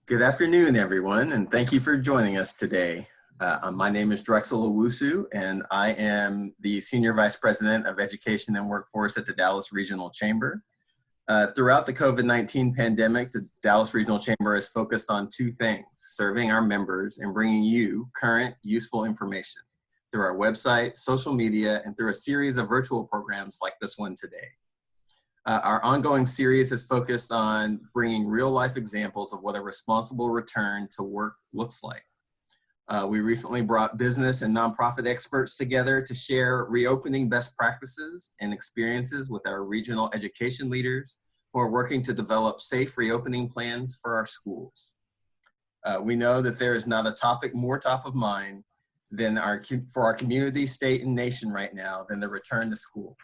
Good afternoon, everyone, and thank you for joining us today. My name is DREXELL OWUSU, and I am the Senior Vice President of Education and Workforce at the Dallas Regional Chamber. Throughout the COVID-19 pandemic, the Dallas Regional Chamber is focused on two things: serving our members and bringing you current, useful information through our website, social media, and through a series of virtual programs like this one today. Our ongoing series is focused on bringing real-life examples of what a responsible return to work looks like. We recently brought business and nonprofit experts together to share reopening best practices and experiences with our regional education leaders who are working to develop safe reopening plans for our schools. We know that there is not a topic more top of mind than for our community, state, and nation right now than the return to school.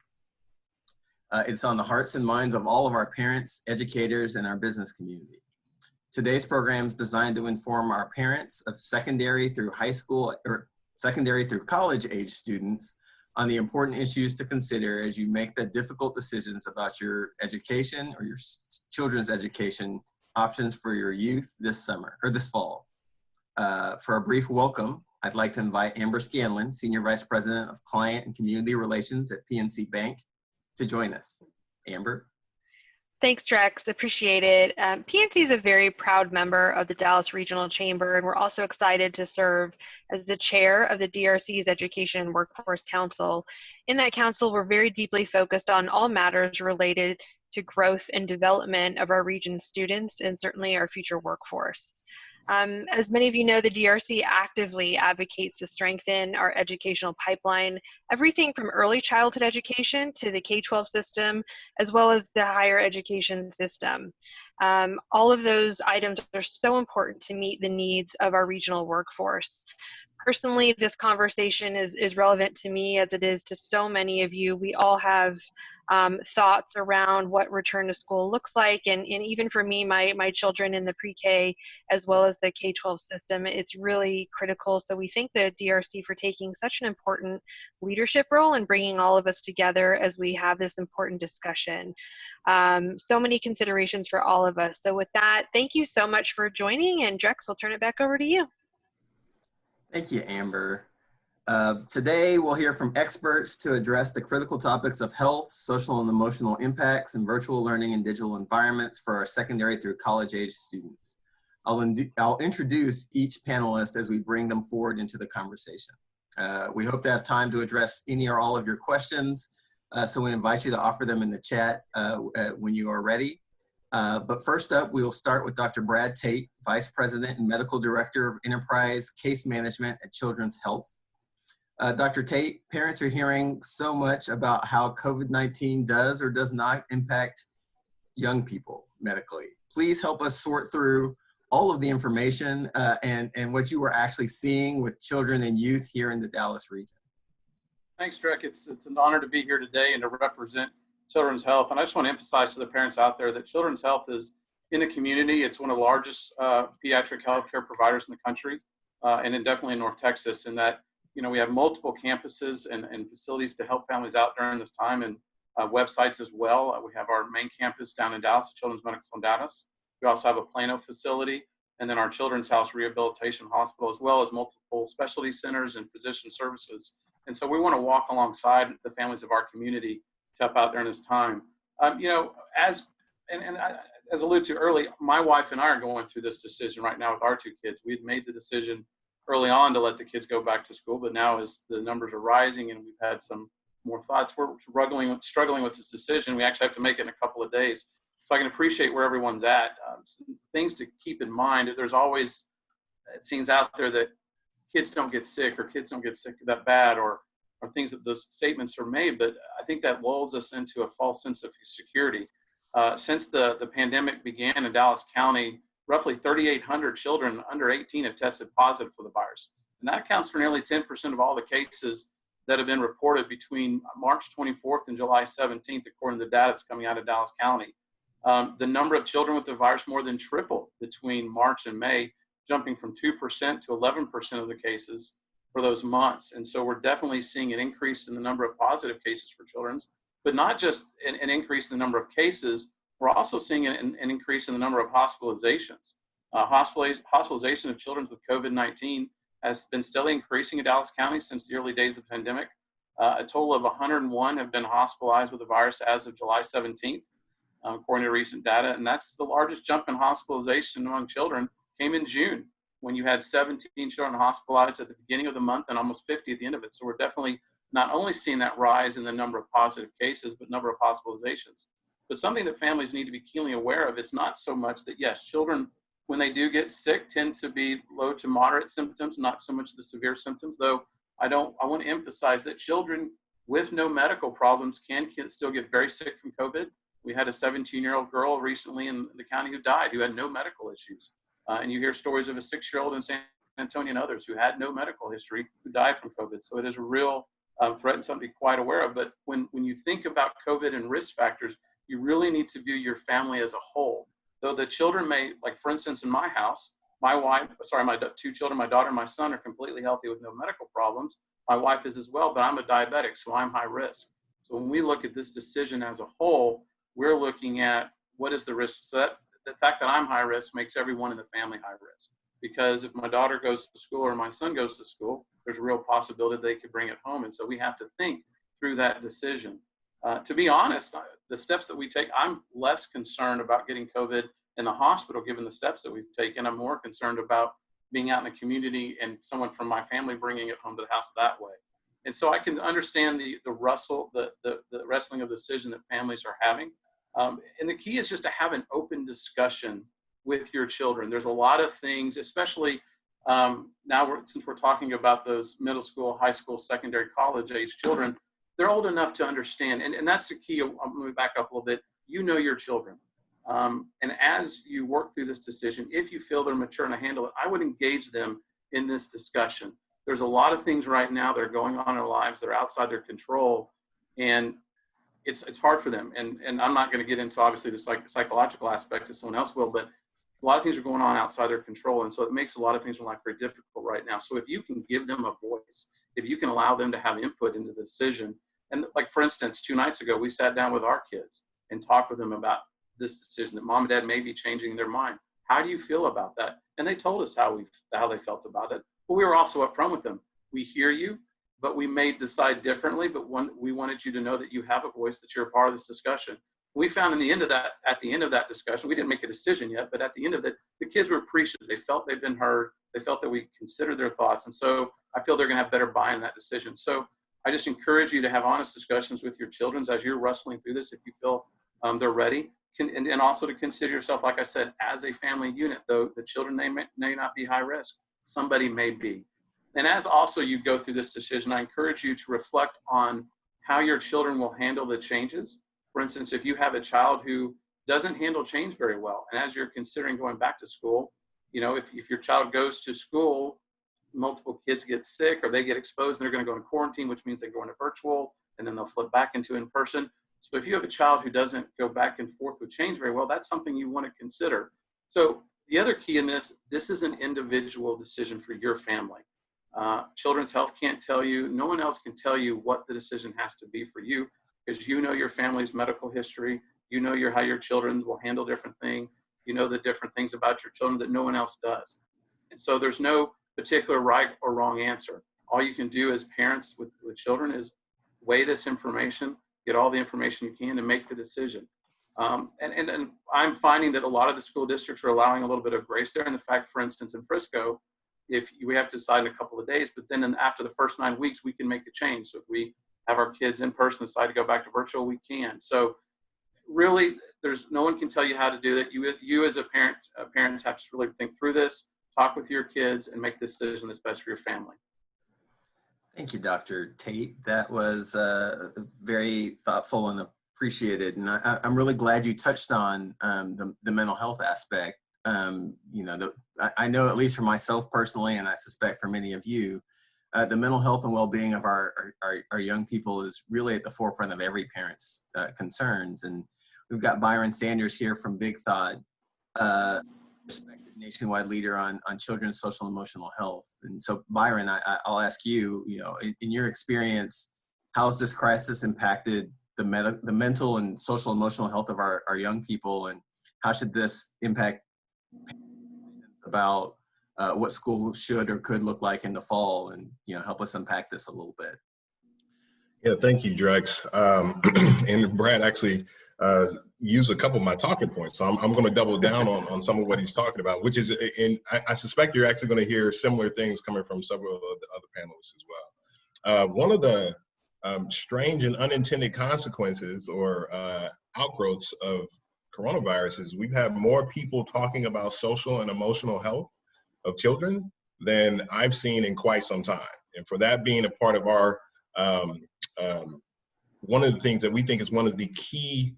It's on the hearts and minds of all of our parents, educators, and our business community. Today's program is designed to inform our parents of secondary through high school or secondary through college age students on the important issues to consider as you make the difficult decisions about your education or your children's education options for your youth this summer or this fall. For a brief welcome, I'd like to invite Amber SCANLAN, Senior Vice President of Client and Community Relations at PNC Bank, to join us. Amber? Thanks, Drex. Appreciate it. PNC is a very proud member of the Dallas Regional Chamber, and we're also excited to serve as the chair of the DRC's Education and Workforce Council. In that council, we're very deeply focused on all matters related to growth and development of our region's students and certainly our future workforce. As many of you know, the DRC actively advocates to strengthen our educational pipeline, everything from early childhood education to the K-12 system, as well as the higher education system. All of those items are so important to meet the needs of our regional workforce. Personally, this conversation is relevant to me as it is to so many of you. We all have thoughts around what return to school looks like, and even for me, my children in the pre-K as well as the K-12 system, it's really critical. So we thank the DRC for taking such an important leadership role and bringing all of us together as we have this important discussion. So many considerations for all of us. So with that, thank you so much for joining, and Drex, we'll turn it back over to you. Thank you, Amber. Today, we'll hear from experts to address the critical topics of health, social and emotional impacts, and virtual learning in digital environments for our secondary through college age students. I'll introduce each panelist as we bring them forward into the conversation. We hope to have time to address any or all of your questions, so we invite you to offer them in the chat when you are ready. But first up, we will start with Dr. Brad Tate, Vice President and Medical Director of Enterprise Case Management at Children's Health. Dr. Tate, parents are hearing so much about how COVID-19 does or does not impact young people medically. Please help us sort through all of the information and what you are actually seeing with children and youth here in the Dallas region. Thanks, Drek. It's an honor to be here today and to represent Children's Health. And I just want to emphasize to the parents out there that Children's Health is in the community. It's one of the largest pediatric healthcare providers in the country, and definitely in North Texas. And that, you know, we have multiple campuses and facilities to help families out during this time, and websites as well. We have our main campus down in Dallas, Children's Medical in Dallas. We also have a Plano facility, and then our Children's House Rehabilitation Hospital, as well as multiple specialty centers and physician services. And so we want to walk alongside the families of our community to help out during this time. You know, as alluded to early, my wife and I are going through this decision right now with our two kids. We had made the decision early on to let the kids go back to school, but now as the numbers are rising and we've had some more thoughts, we're struggling with this decision. We actually have to make it in a couple of days. So I can appreciate where everyone's at. Things to keep in mind, there's always, it seems out there that kids don't get sick or kids don't get sick that bad or things that those statements are made, but I think that lulls us into a false sense of security. Since the pandemic began in Dallas County, roughly 3,800 children under 18 have tested positive for the virus. And that accounts for nearly 10% of all the cases that have been reported between March 24th and July 17th, according to the data that's coming out of Dallas County. The number of children with the virus more than tripled between March and May, jumping from 2% to 11% of the cases for those months. And so we're definitely seeing an increase in the number of positive cases for children, but not just an increase in the number of cases, we're also seeing an increase in the number of hospitalizations. Hospitalization of children with COVID-19 has been steadily increasing in Dallas County since the early days of the pandemic. A total of 101 have been hospitalized with the virus as of July 17th, according to recent data. And that's the largest jump in hospitalization among children came in June, when you had 17 children hospitalized at the beginning of the month and almost 50 at the end of it. So we're definitely not only seeing that rise in the number of positive cases, but number of hospitalizations. But something that families need to be keenly aware of, it's not so much that, yes, children, when they do get sick, tend to be low to moderate symptoms, not so much the severe symptoms, though I want to emphasize that children with no medical problems can still get very sick from COVID. We had a 17-year-old girl recently in the county who died, who had no medical issues. And you hear stories of a 6-year-old in San Antonio and others who had no medical history who died from COVID. So it is a real threat and something to be quite aware of. But when you think about COVID and risk factors, you really need to view your family as a whole. Though the children may, like for instance, in my house, my 2 children, my daughter and my son are completely healthy with no medical problems. My wife is as well, but I'm a diabetic, so I'm high risk. So when we look at this decision as a whole, we're looking at what is the risk. So that the fact that I'm high risk makes everyone in the family high risk. Because if my daughter goes to school or my son goes to school, there's a real possibility they could bring it home. And so we have to think through that decision. To be honest, the steps that we take, I'm less concerned about getting COVID in the hospital, given the steps that we've taken. I'm more concerned about being out in the community and someone from my family bringing it home to the house that way. And so I can understand the wrestling of decision that families are having. And the key is just to have an open discussion with your children. There's a lot of things, especially since we're talking about those middle school, high school, secondary, college age children, they're old enough to understand. And that's the key. I'm going to back up a little bit. You know your children. And as you work through this decision, if you feel they're mature enough to handle it, I would engage them in this discussion. There's a lot of things right now that are going on in their lives that are outside their control, and it's hard for them. And I'm not going to get into obviously the psychological aspects that someone else will, but a lot of things are going on outside their control, and so it makes a lot of things in life very difficult right now. So if you can give them a voice, if you can allow them to have input into the decision, and like for instance, 2 nights ago we sat down with our kids and talked with them about this decision that mom and dad may be changing their mind. How do you feel about that? And they told us how they felt about it. But we were also upfront with them. We hear you, but we may decide differently. But we wanted you to know that you have a voice, that you're a part of this discussion. We found at the end of that discussion, we didn't make a decision yet, but at the end of it, the kids were appreciative. They felt they've been heard. They felt that we considered their thoughts. And so I feel they're going to have better buy-in in that decision. So I just encourage you to have honest discussions with your children as you're wrestling through this, if you feel they're ready. And also to consider yourself, like I said, as a family unit, though the children may not be high risk. Somebody may be. And as also you go through this decision, I encourage you to reflect on how your children will handle the changes. For instance, if you have a child who doesn't handle change very well, and as you're considering going back to school, if your child goes to school, multiple kids get sick or they get exposed and they're going to go into quarantine, which means they go into virtual and then they'll flip back into in-person. So if you have a child who doesn't go back and forth with change very well, that's something you want to consider. So the other key in this is an individual decision for your family. Children's Health can't tell you, no one else can tell you what the decision has to be for you, because you know your family's medical history, you know how your children will handle different things, you know the different things about your children that no one else does. And so there's no particular right or wrong answer. All you can do as parents with children is weigh this information, get all the information you can, and make the decision. And I'm finding that a lot of the school districts are allowing a little bit of grace there. And the fact, for instance, in Frisco, if we have to decide in a couple of days, but then after the first 9 weeks, we can make a change. So if we have our kids in person, decide to go back to virtual, we can. So really, no one can tell you how to do that. You as a parent, parents have to really think through this, talk with your kids, and make the decision that's best for your family. Thank you, Dr. Tate. That was very thoughtful and appreciated. And I'm really glad you touched on the mental health aspect. I know, at least for myself personally, and I suspect for many of you, the mental health and well-being of our young people is really at the forefront of every parent's concerns. And we've got Byron Sanders here from Big Thought, respected nationwide leader on children's social and emotional health. And so, Byron, I'll ask you, in your experience, how has this crisis impacted the mental and social emotional health of our young people, and how should this impact about what school should or could look like in the fall, and help us unpack this a little bit. Yeah, thank you, Drex. And Brad actually used a couple of my talking points, so I'm going to double down on some of what he's talking about, which is, and I suspect you're actually going to hear similar things coming from several of the other panelists as well. One of the strange and unintended consequences or outgrowths of coronavirus is we've had more people talking about social and emotional health of children than I've seen in quite some time. And for that being a part of our one of the things that we think is one of the key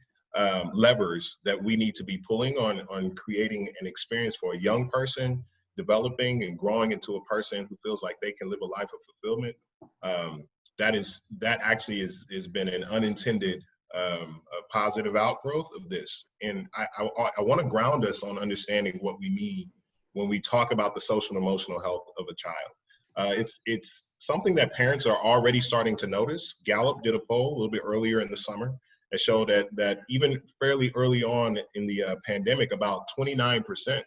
levers that we need to be pulling on creating an experience for a young person, developing and growing into a person who feels like they can live a life of fulfillment. That actually has been an unintended positive outgrowth of this. And I want to ground us on understanding what we mean when we talk about the social and emotional health of a child. It's something that parents are already starting to notice. Gallup did a poll a little bit earlier in the summer that showed that even fairly early on in the pandemic, about 29%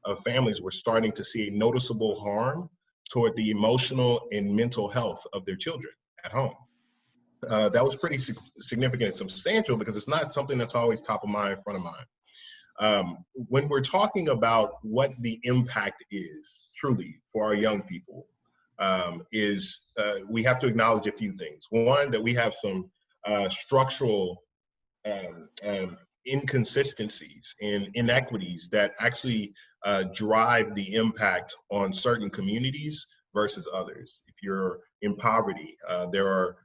of families were starting to see a noticeable harm toward the emotional and mental health of their children at home. That was pretty significant and substantial because it's not something that's always top of mind, front of mind. When we're talking about what the impact is truly for our young people, we have to acknowledge a few things. One, that we have some structural inconsistencies and inequities that actually drive the impact on certain communities versus others. If you're in poverty, there are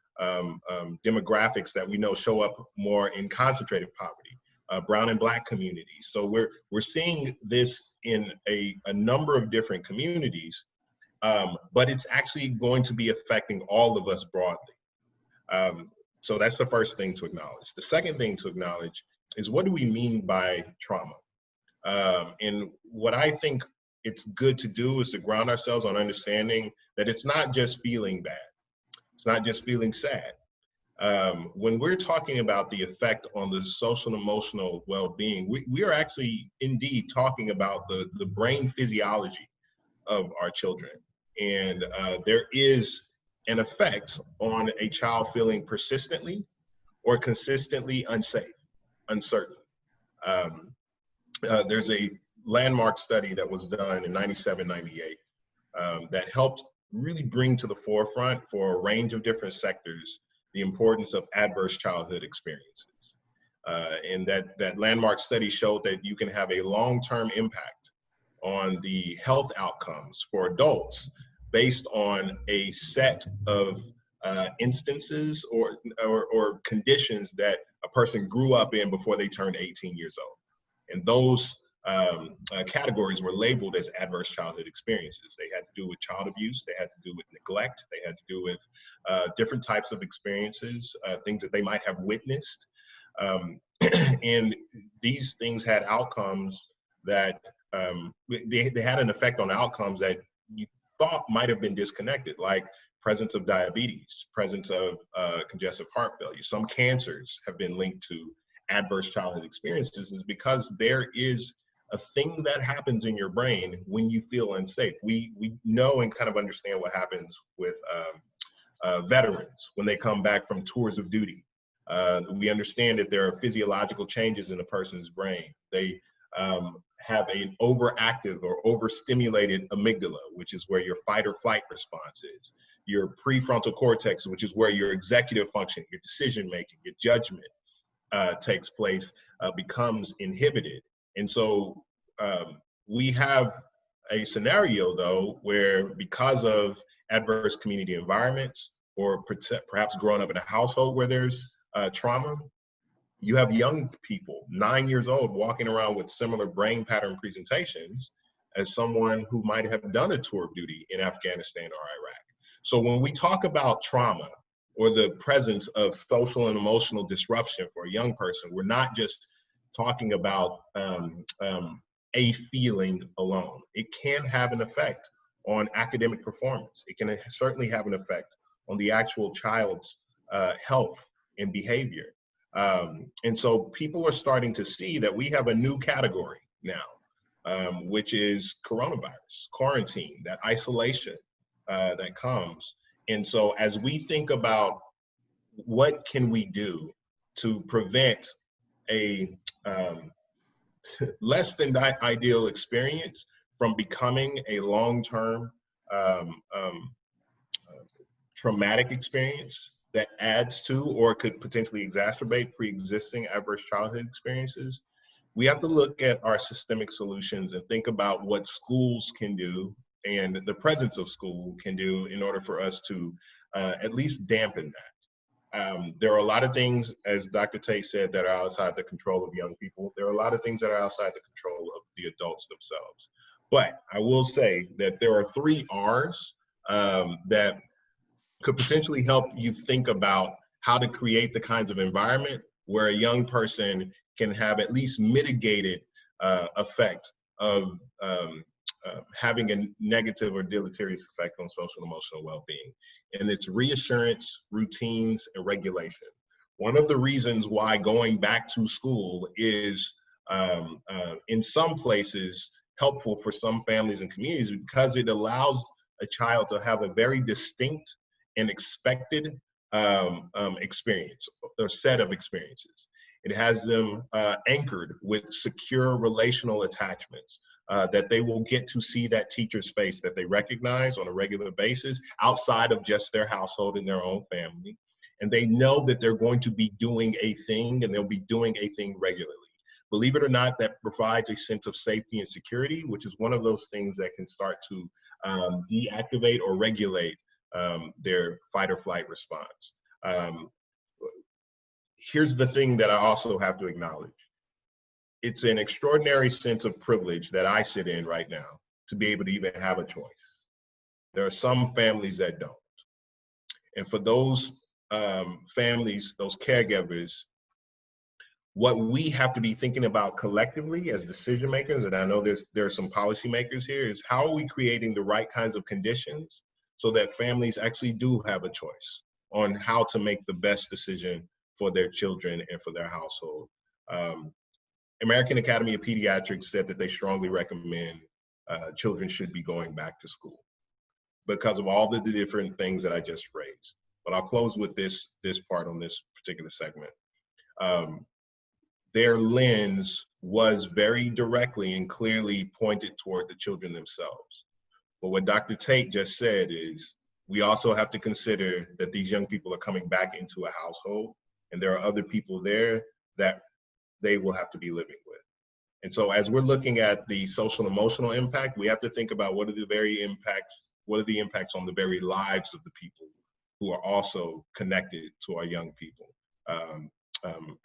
demographics that we know show up more in concentrated poverty, brown and black communities. So we're seeing this in a number of different communities. But it's actually going to be affecting all of us broadly. So that's the first thing to acknowledge. The second thing to acknowledge is, what do we mean by trauma? And what I think it's good to do is to ground ourselves on understanding that it's not just feeling bad. It's not just feeling sad. When we're talking about the effect on the social and emotional well-being, we are actually indeed talking about the brain physiology of our children. And there is an effect on a child feeling persistently or consistently unsafe, uncertain. There's a landmark study that was done in 97, 98 that helped really bring to the forefront for a range of different sectors the importance of adverse childhood experiences. And that landmark study showed that you can have a long-term impact on the health outcomes for adults based on a set of instances or conditions that a person grew up in before they turned 18 years old. And those categories were labeled as adverse childhood experiences. They had to do with child abuse, they had to do with neglect, they had to do with different types of experiences, things that they might have witnessed. And these things had outcomes that they had an effect on outcomes that you thought might have been disconnected, like presence of diabetes, presence of congestive heart failure. Some cancers have been linked to adverse childhood experiences, is because there is a thing that happens in your brain when you feel unsafe. We know and kind of understand what happens with veterans when they come back from tours of duty. We understand that there are physiological changes in a person's brain. They have an overactive or overstimulated amygdala, which is where your fight or flight response is. Your prefrontal cortex, which is where your executive function, your decision making, your judgment takes place, becomes inhibited. And so we have a scenario, though, where because of adverse community environments, or perhaps growing up in a household where there's trauma, you have young people, 9 years old, walking around with similar brain pattern presentations as someone who might have done a tour of duty in Afghanistan or Iraq. So when we talk about trauma or the presence of social and emotional disruption for a young person, we're not just talking about a feeling alone. It can have an effect on academic performance. It can certainly have an effect on the actual child's health and behavior. And so people are starting to see that we have a new category now which is coronavirus, quarantine, that isolation that comes. And so as we think about what can we do to prevent a less than ideal experience from becoming a long-term traumatic experience that adds to or could potentially exacerbate pre-existing adverse childhood experiences, we have to look at our systemic solutions and think about what schools can do and the presence of school can do in order for us to at least dampen that. There are a lot of things, as Dr. Tate said, that are outside the control of young people. There are a lot of things that are outside the control of the adults themselves. But I will say that there are 3 R's that could potentially help you think about how to create the kinds of environment where a young person can have at least mitigated effect of having a negative or deleterious effect on social and emotional well-being. And it's reassurance, routines, and regulation. One of the reasons why going back to school is in some places helpful for some families and communities because it allows a child to have a very distinct and expected experience or set of experiences. It has them anchored with secure relational attachments that they will get to see that teacher's face that they recognize on a regular basis outside of just their household and their own family. And they know that they're going to be doing a thing and they'll be doing a thing regularly. Believe it or not, that provides a sense of safety and security, which is one of those things that can start to deactivate or regulate their fight or flight response. Here's the thing that I also have to acknowledge. It's an extraordinary sense of privilege that I sit in right now to be able to even have a choice. There are some families that don't. And for those families, those caregivers, what we have to be thinking about collectively as decision makers, and I know there are some policy makers here, is how are we creating the right kinds of conditions so that families actually do have a choice on how to make the best decision for their children and for their household. American Academy of Pediatrics said that they strongly recommend children should be going back to school because of all the different things that I just raised. But I'll close with this part on this particular segment. Their lens was very directly and clearly pointed toward the children themselves. But what Dr. Tate just said is, we also have to consider that these young people are coming back into a household and there are other people there that they will have to be living with. And so as we're looking at the social and emotional impact, we have to think about what are the impacts on the very lives of the people who are also connected to our young people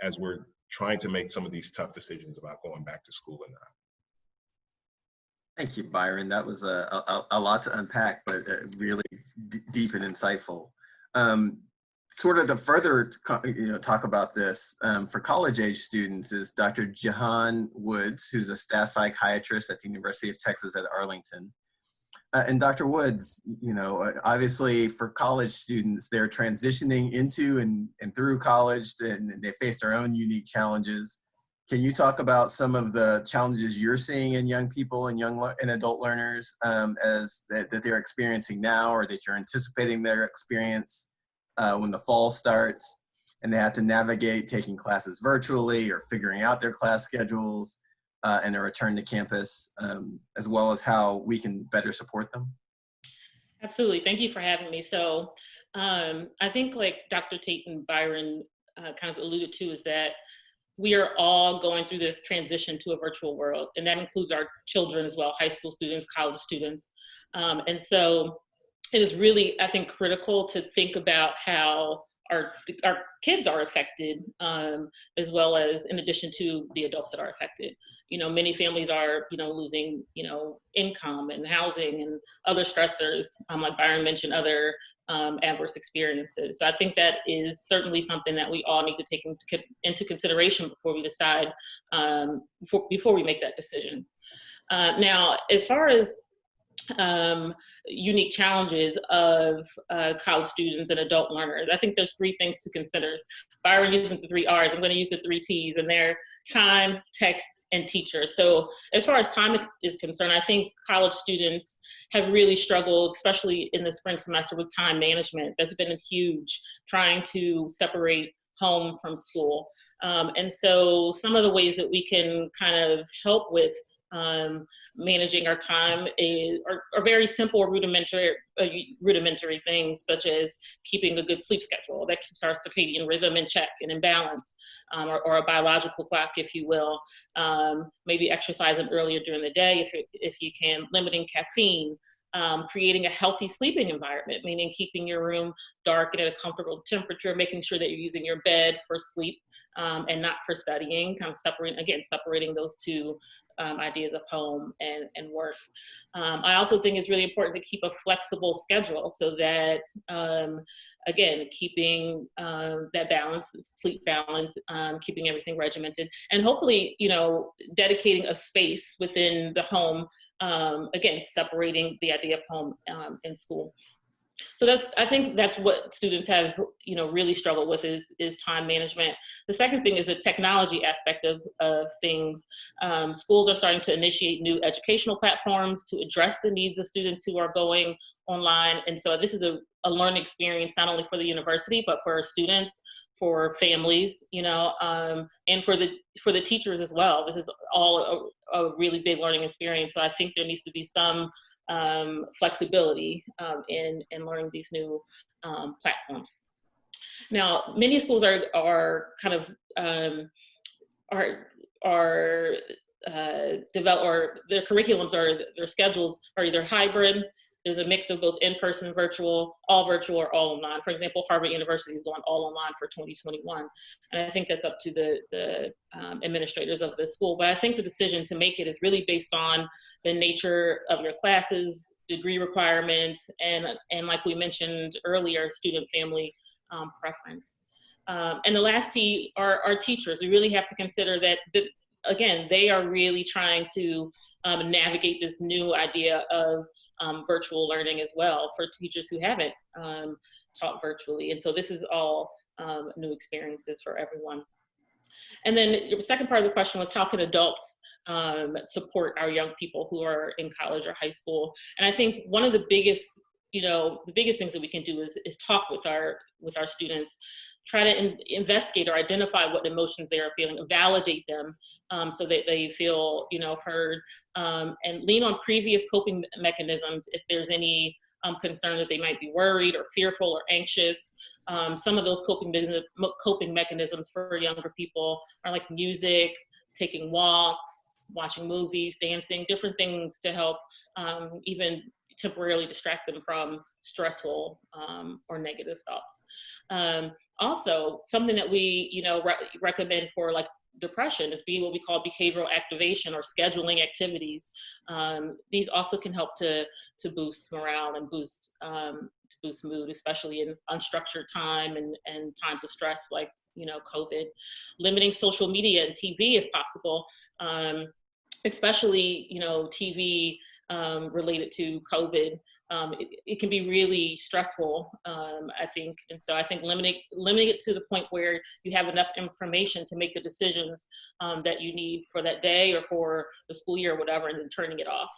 as we're trying to make some of these tough decisions about going back to school or not. Thank you, Byron. That was a lot to unpack, but really deep and insightful. Sort of to further talk about this for college-age students is Dr. JIHAN Woods, who's a staff psychiatrist at the University of Texas at Arlington. And Dr. Woods, obviously for college students, they're transitioning into and through college, and they face their own unique challenges. Can you talk about some of the challenges you're seeing in young people and adult learners that they're experiencing now, or that you're anticipating their experience when the fall starts and they have to navigate taking classes virtually or figuring out their class schedules and a return to campus, as well as how we can better support them? Absolutely. Thank you for having me. So I think like Dr. Tate and Byron kind of alluded to is that we are all going through this transition to a virtual world, and that includes our children as well, high school students, college students. And so it is really, I think, critical to think about how our kids are affected, as well as in addition to the adults that are affected. Many families are, losing, income and housing and other stressors, like Byron mentioned, other adverse experiences. So I think that is certainly something that we all need to take into consideration before we decide, before we make that decision. Now, as far as unique challenges of college students and adult learners, I think there's 3 things to consider. Byron using the 3 R's, I'm going to use the 3 T's, and they're time, tech, and teachers. So as far as time is concerned, I think college students have really struggled, especially in the spring semester, with time management. That's been huge, trying to separate home from school. And so some of the ways that we can kind of help with managing our time are very simple, rudimentary things, such as keeping a good sleep schedule that keeps our circadian rhythm in check and in balance, or a biological clock, if you will. Maybe exercising earlier during the day if you can, limiting caffeine. Creating a healthy sleeping environment, meaning keeping your room dark and at a comfortable temperature, making sure that you're using your bed for sleep and not for studying, kind of separating those two ideas of home and work. I also think it's really important to keep a flexible schedule so that, again, keeping that balance, sleep balance, keeping everything regimented, and hopefully, dedicating a space within the home, again, separating the idea of home and school. So I think that's what students have, really struggled with is time management. The second thing is the technology aspect of things. Schools are starting to initiate new educational platforms to address the needs of students who are going online. And so this is a learning experience, not only for the university, but for students, for families, and for the teachers as well. This is all a really big learning experience. So I think there needs to be some flexibility in learning these new platforms. Now, many schools are kind of develop, or their curriculums or their schedules are either hybrid. There's a mix of both in-person, virtual, all virtual, or all online. For example, Harvard University is going all online for 2021. And I think that's up to the administrators of the school. But I think the decision to make it is really based on the nature of your classes, degree requirements, and like we mentioned earlier, student family preference. And the last T are teachers. We really have to consider that, again, they are really trying to navigate this new idea of virtual learning as well for teachers who haven't taught virtually. And so this is all new experiences for everyone. And then the second part of the question was, how can adults support our young people who are in college or high school? And I think one of the biggest things that we can do is talk with our students, try to investigate or identify what emotions they are feeling, validate them so that they feel, heard, and lean on previous coping mechanisms if there's any concern that they might be worried or fearful or anxious. Some of those coping mechanisms for younger people are like music, taking walks, watching movies, dancing, different things to help even temporarily distract them from stressful or negative thoughts. Also, something that we recommend for like depression is what we call behavioral activation or scheduling activities. These also can help to boost morale and boost mood, especially in unstructured time and times of stress like COVID. Limiting social media and TV if possible, especially TV related to COVID. It can be really stressful, I think. And so I think limiting it to the point where you have enough information to make the decisions that you need for that day or for the school year or whatever, and then turning it off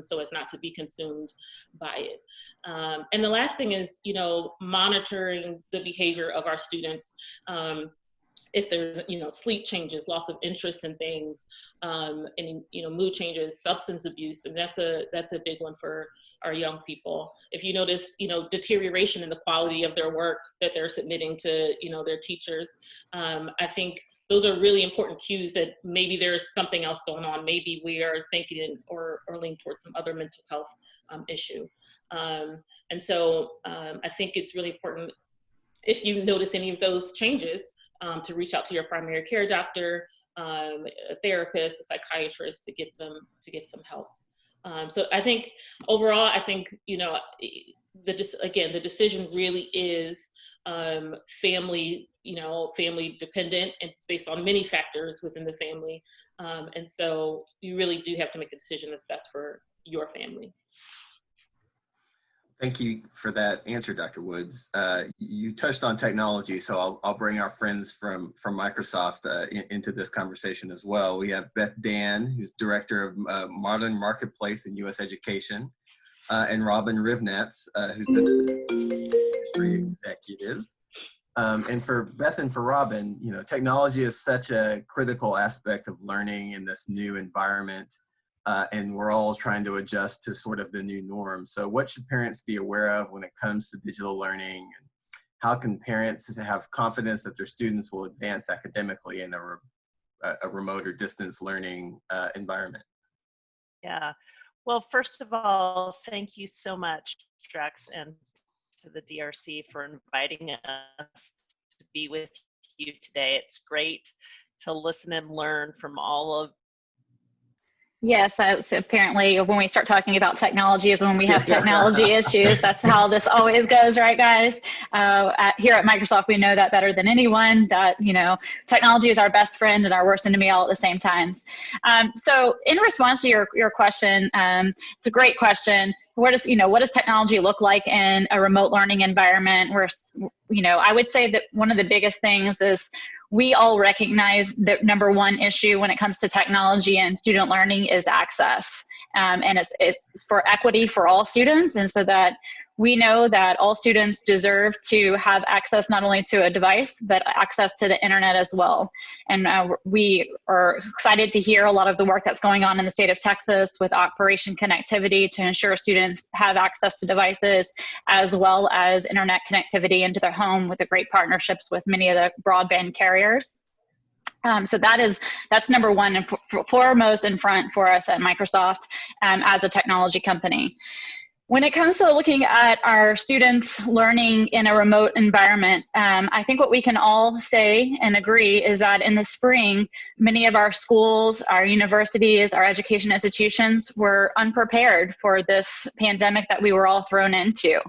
so as not to be consumed by it. And the last thing is, monitoring the behavior of our students. If there's, sleep changes, loss of interest in things, and, mood changes, substance abuse, and that's a big one for our young people. If you notice, deterioration in the quality of their work that they're submitting to, their teachers, I think those are really important cues that maybe there's something else going on. Maybe we are thinking or leaning towards some other mental health issue. And so I think it's really important, if you notice any of those changes, to reach out to your primary care doctor, a therapist, a psychiatrist to get some help. So I think overall, the decision really is family, family dependent, and it's based on many factors within the family. And so you really do have to make a decision that's best for your family. Thank you for that answer, Dr. Woods. You touched on technology, so I'll bring our friends from Microsoft into this conversation as well. We have Beth Dan, who's Director of Modern Marketplace in U.S. Education, and ROBYN HRIVNATZ, who's the History Executive. And for Beth and for ROBYN, you know, technology is such a critical aspect of learning in this new environment. And we're all trying to adjust to sort of the new norm. So what should parents be aware of when it comes to digital learning? And how can parents have confidence that their students will advance academically in a remote or distance learning environment? Yeah, well, first of all, thank you so much, Drex, and to the DRC for inviting us to be with you today. It's great to listen and learn from all of. Yes, so apparently when we start talking about technology is when we have technology issues. That's how this always goes, right, guys? Here at Microsoft, we know that better than anyone, that, you know, technology is our best friend and our worst enemy all at the same times. So in response to your question, it's a great question. What does technology look like in a remote learning environment? Where, you know, I would say that one of the biggest things is we all recognize that number one issue when it comes to technology and student learning is access. And it's for equity for all students. And so that we know that all students deserve to have access not only to a device, but access to the internet as well. And we are excited to hear a lot of the work that's going on in the state of Texas with Operation Connectivity to ensure students have access to devices, as well as internet connectivity into their home with the great partnerships with many of the broadband carriers. So that's number one and foremost in front for us at Microsoft as a technology company. When it comes to looking at our students learning in a remote environment, I think what we can all say and agree is that in the spring, many of our schools, our universities, our education institutions were unprepared for this pandemic that we were all thrown into.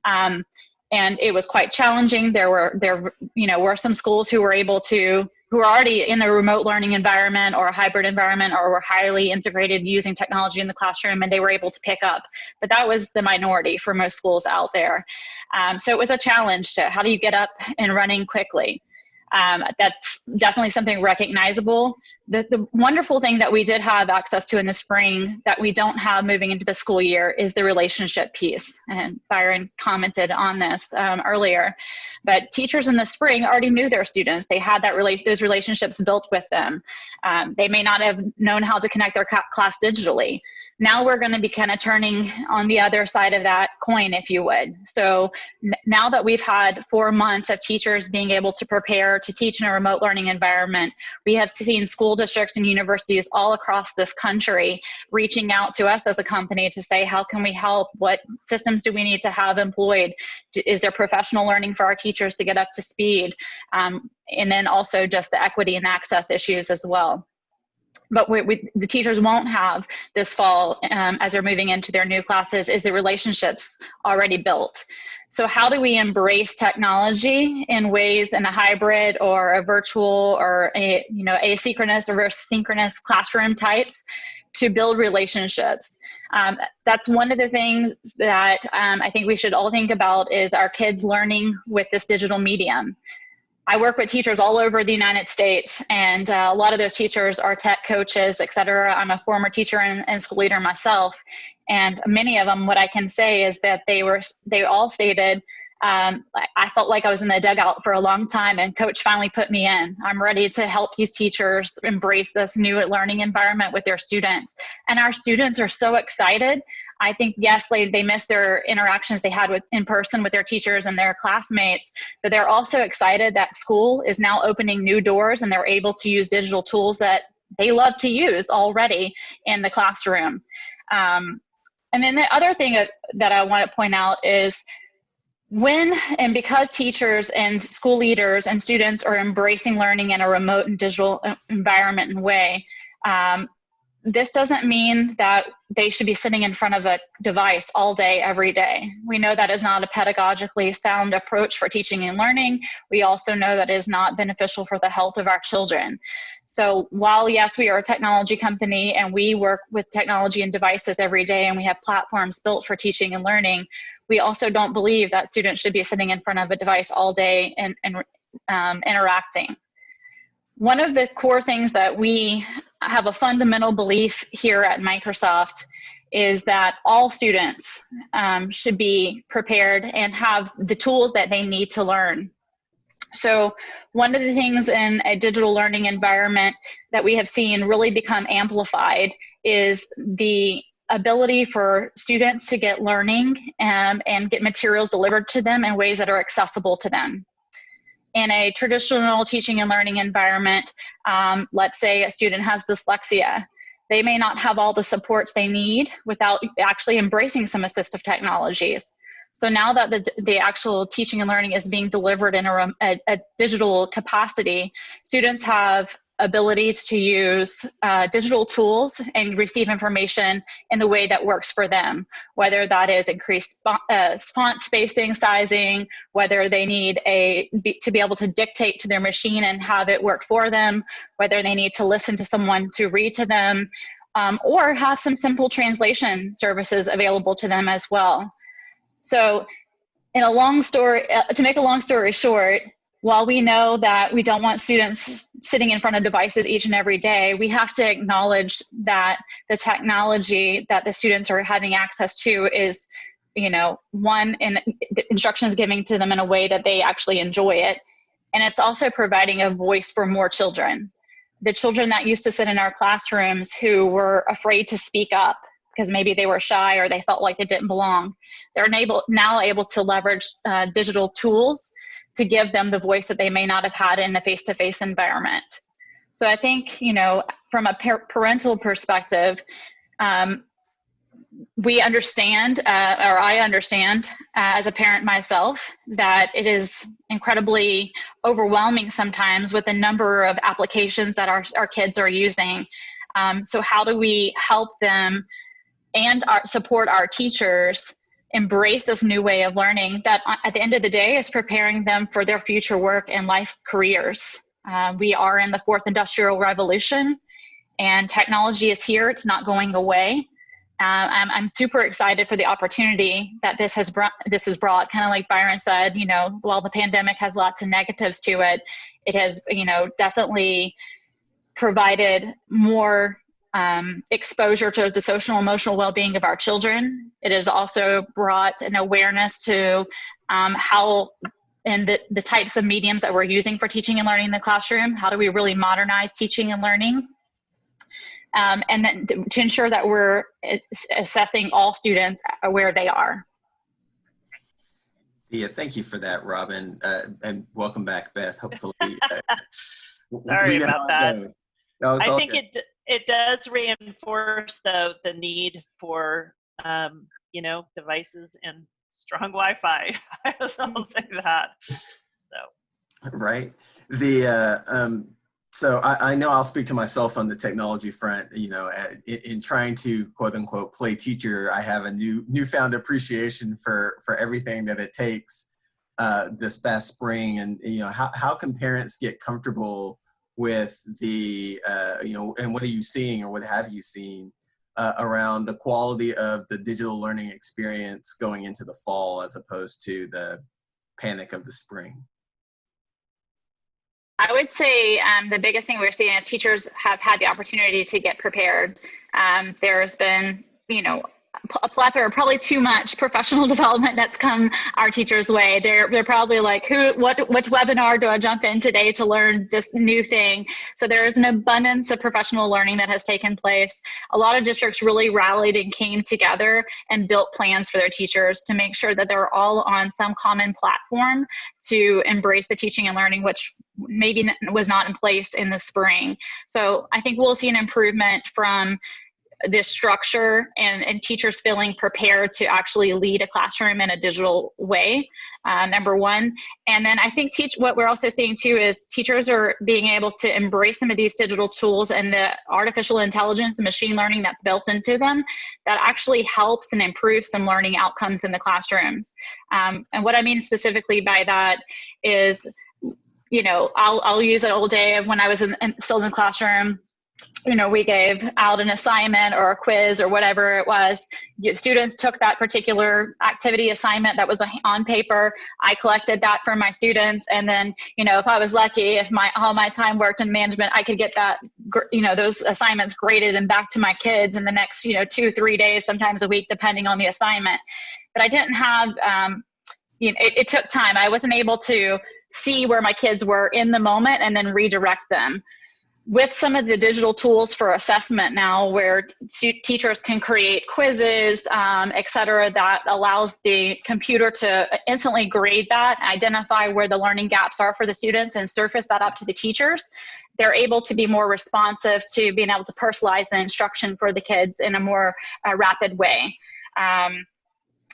And it was quite challenging. There were some schools who were already in a remote learning environment or a hybrid environment or were highly integrated using technology in the classroom, and they were able to pick up. But that was the minority for most schools out there. So it was a challenge to how do you get up and running quickly? That's definitely something recognizable. The wonderful thing that we did have access to in the spring that we don't have moving into the school year is the relationship piece. And Byron commented on this earlier. But teachers in the spring already knew their students. They had those relationships built with them. They may not have known how to connect their class digitally. Now we're going to be kind of turning on the other side of that coin, if you would. So now that we've had 4 months of teachers being able to prepare to teach in a remote learning environment, we have seen school districts and universities all across this country reaching out to us as a company to say, how can we help? What systems do we need to have employed? Is there professional learning for our teachers to get up to speed? And then also just the equity and access issues as well. But the teachers won't have this fall as they're moving into their new classes is the relationships already built. So how do we embrace technology in ways in a hybrid or a virtual or asynchronous or synchronous classroom types to build relationships? That's one of the things that I think we should all think about is our kids learning with this digital medium. I work with teachers all over the United States, and a lot of those teachers are tech coaches, et cetera. I'm a former teacher and school leader myself, and many of them, what I can say is that they all stated, I felt like I was in the dugout for a long time, and coach finally put me in. I'm ready to help these teachers embrace this new learning environment with their students. And our students are so excited. I think, yes, they miss their interactions they had in person with their teachers and their classmates, but they're also excited that school is now opening new doors and they're able to use digital tools that they love to use already in the classroom. And then the other thing that I want to point out is because teachers and school leaders and students are embracing learning in a remote and digital environment and way, this doesn't mean that they should be sitting in front of a device all day, every day. We know that is not a pedagogically sound approach for teaching and learning. We also know that is not beneficial for the health of our children. So while, yes, we are a technology company and we work with technology and devices every day and we have platforms built for teaching and learning, we also don't believe that students should be sitting in front of a device all day and interacting. One of the core things that we have a fundamental belief here at Microsoft is that all students should be prepared and have the tools that they need to learn. So one of the things in a digital learning environment that we have seen really become amplified is the ability for students to get learning and get materials delivered to them in ways that are accessible to them. In a traditional teaching and learning environment, let's say a student has dyslexia. They may not have all the supports they need without actually embracing some assistive technologies. So now that the actual teaching and learning is being delivered in a digital capacity, students have abilities to use digital tools and receive information in the way that works for them, whether that is increased font spacing, sizing, whether they need to be able to dictate to their machine and have it work for them, whether they need to listen to someone to read to them, or have some simple translation services available to them as well. So to make a long story short, while we know that we don't want students sitting in front of devices each and every day, we have to acknowledge that the technology that the students are having access to is, one, in the instructions giving to them in a way that they actually enjoy it. And it's also providing a voice for more children. The children that used to sit in our classrooms who were afraid to speak up because maybe they were shy or they felt like they didn't belong, they're now able to leverage digital tools to give them the voice that they may not have had in a face-to-face environment. So I think, from a parental perspective, we understand, or I understand as a parent myself, that it is incredibly overwhelming sometimes with the number of applications that our kids are using. So how do we help them and support our teachers embrace this new way of learning that at the end of the day is preparing them for their future work and life careers. We are in the fourth industrial revolution and technology is here, it's not going away. I'm super excited for the opportunity that this has brought, kind of like Byron said, while the pandemic has lots of negatives to it, it has, definitely provided more exposure to the social and emotional well-being of our children. It has also brought an awareness to how and the types of mediums that we're using for teaching and learning in the classroom. How do we really modernize teaching and learning? And then to ensure that we're assessing all students where they are. Yeah, thank you for that, Robyn, and welcome back, Beth. Hopefully, sorry about that. I think it does reinforce the need for devices and strong Wi-Fi. I'll say that. So. Right. So I know I'll speak to myself on the technology front. In trying to quote unquote play teacher, I have a newfound appreciation for everything that it takes this past spring. And how can parents get comfortable with the and what are you seeing or what have you seen around the quality of the digital learning experience going into the fall as opposed to the panic of the spring? I would say the biggest thing we're seeing is teachers have had the opportunity to get prepared. There's been, a plethora, probably too much professional development that's come our teachers' way. They're probably like, what webinar do I jump in today to learn this new thing? So there is an abundance of professional learning that has taken place. A lot of districts really rallied and came together and built plans for their teachers to make sure that they're all on some common platform to embrace the teaching and learning, which maybe was not in place in the spring. So I think we'll see an improvement from this structure and teachers feeling prepared to actually lead a classroom in a digital way, number one. And then I think what we're also seeing too is teachers are being able to embrace some of these digital tools and the artificial intelligence and machine learning that's built into them that actually helps and improves some learning outcomes in the classrooms. And what I mean specifically by that is, I'll use an old day of when I was still in the classroom. we gave out an assignment or a quiz or whatever it was. Students took that particular activity assignment that was on paper. I collected that from my students. And then, if I was lucky, if all my time worked in management, I could get that, those assignments graded and back to my kids in the next, 2-3 days, sometimes a week, depending on the assignment. But I didn't have, it took time. I wasn't able to see where my kids were in the moment and then redirect them. With some of the digital tools for assessment now, where teachers can create quizzes, et cetera, that allows the computer to instantly grade that, identify where the learning gaps are for the students, and surface that up to the teachers, they're able to be more responsive to being able to personalize the instruction for the kids in a more rapid way.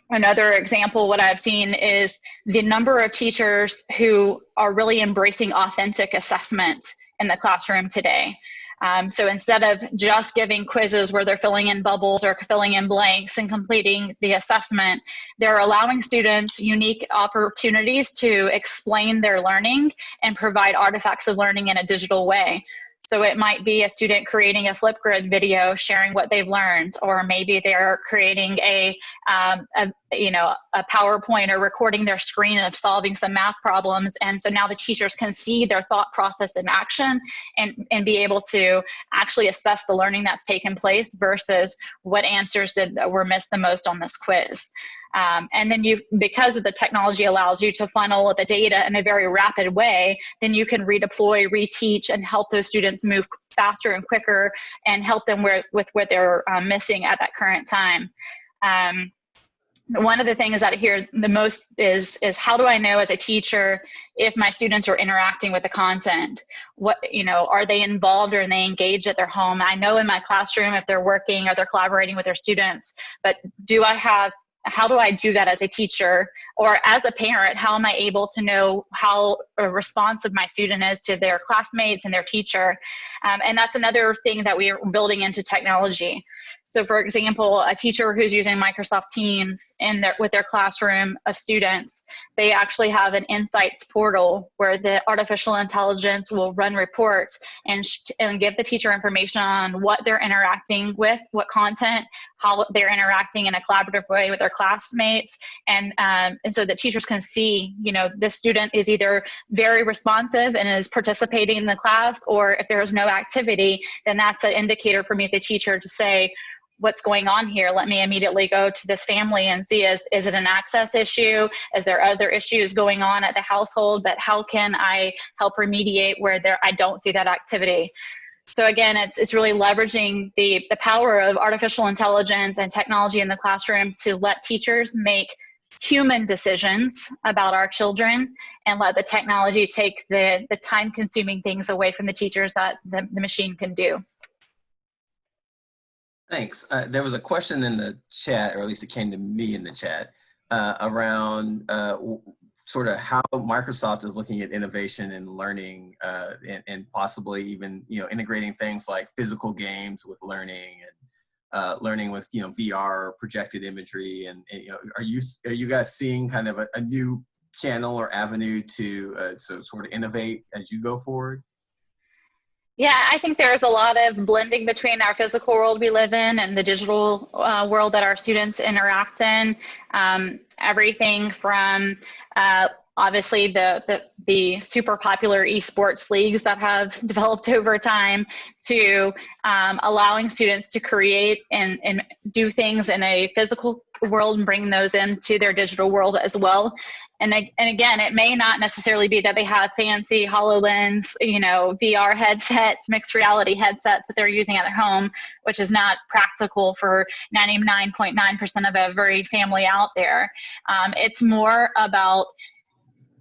Another example, what I've seen is the number of teachers who are really embracing authentic assessment in the classroom today. So instead of just giving quizzes where they're filling in bubbles or filling in blanks and completing the assessment, they're allowing students unique opportunities to explain their learning and provide artifacts of learning in a digital way. So it might be a student creating a Flipgrid video sharing what they've learned, or maybe they're creating a PowerPoint or recording their screen of solving some math problems. And so now the teachers can see their thought process in action and be able to actually assess the learning that's taken place versus what answers were missed the most on this quiz. And then because of the technology allows you to funnel the data in a very rapid way, then you can redeploy, reteach, and help those students move faster and quicker and help them with what they're missing at that current time. One of the things that I hear the most is how do I know as a teacher if my students are interacting with the content? Are they involved or are they engaged at their home? I know in my classroom if they're working or they're collaborating with their students, but how do I do that as a teacher or as a parent? How am I able to know how responsive my student is to their classmates and their teacher? And that's another thing that we are building into technology. So for example, a teacher who's using Microsoft Teams with their classroom of students, they actually have an insights portal where the artificial intelligence will run reports and give the teacher information on what they're interacting with, what content, how they're interacting in a collaborative way with their classmates. And so the teachers can see, this student is either very responsive and is participating in the class, or if there's no activity, then that's an indicator for me as a teacher to say, what's going on here? Let me immediately go to this family and see, is it an access issue? Is there other issues going on at the household? But how can I help remediate where I don't see that activity? So again, it's really leveraging the power of artificial intelligence and technology in the classroom to let teachers make human decisions about our children and let the technology take the time-consuming things away from the teachers that the machine can do. Thanks. There was a question in the chat, or at least it came to me in the chat, around sort of how Microsoft is looking at innovation and learning, and possibly even integrating things like physical games with learning and learning with VR, projected imagery, and are you guys seeing kind of a new channel or avenue to sort of innovate as you go forward? Yeah, I think there's a lot of blending between our physical world we live in and the digital world that our students interact in. Everything from obviously the super popular esports leagues that have developed over time to allowing students to create and do things in a physical world and bring those into their digital world as well. And again, it may not necessarily be that they have fancy HoloLens, VR headsets, mixed reality headsets that they're using at their home, which is not practical for 99.9% of every family out there. It's more about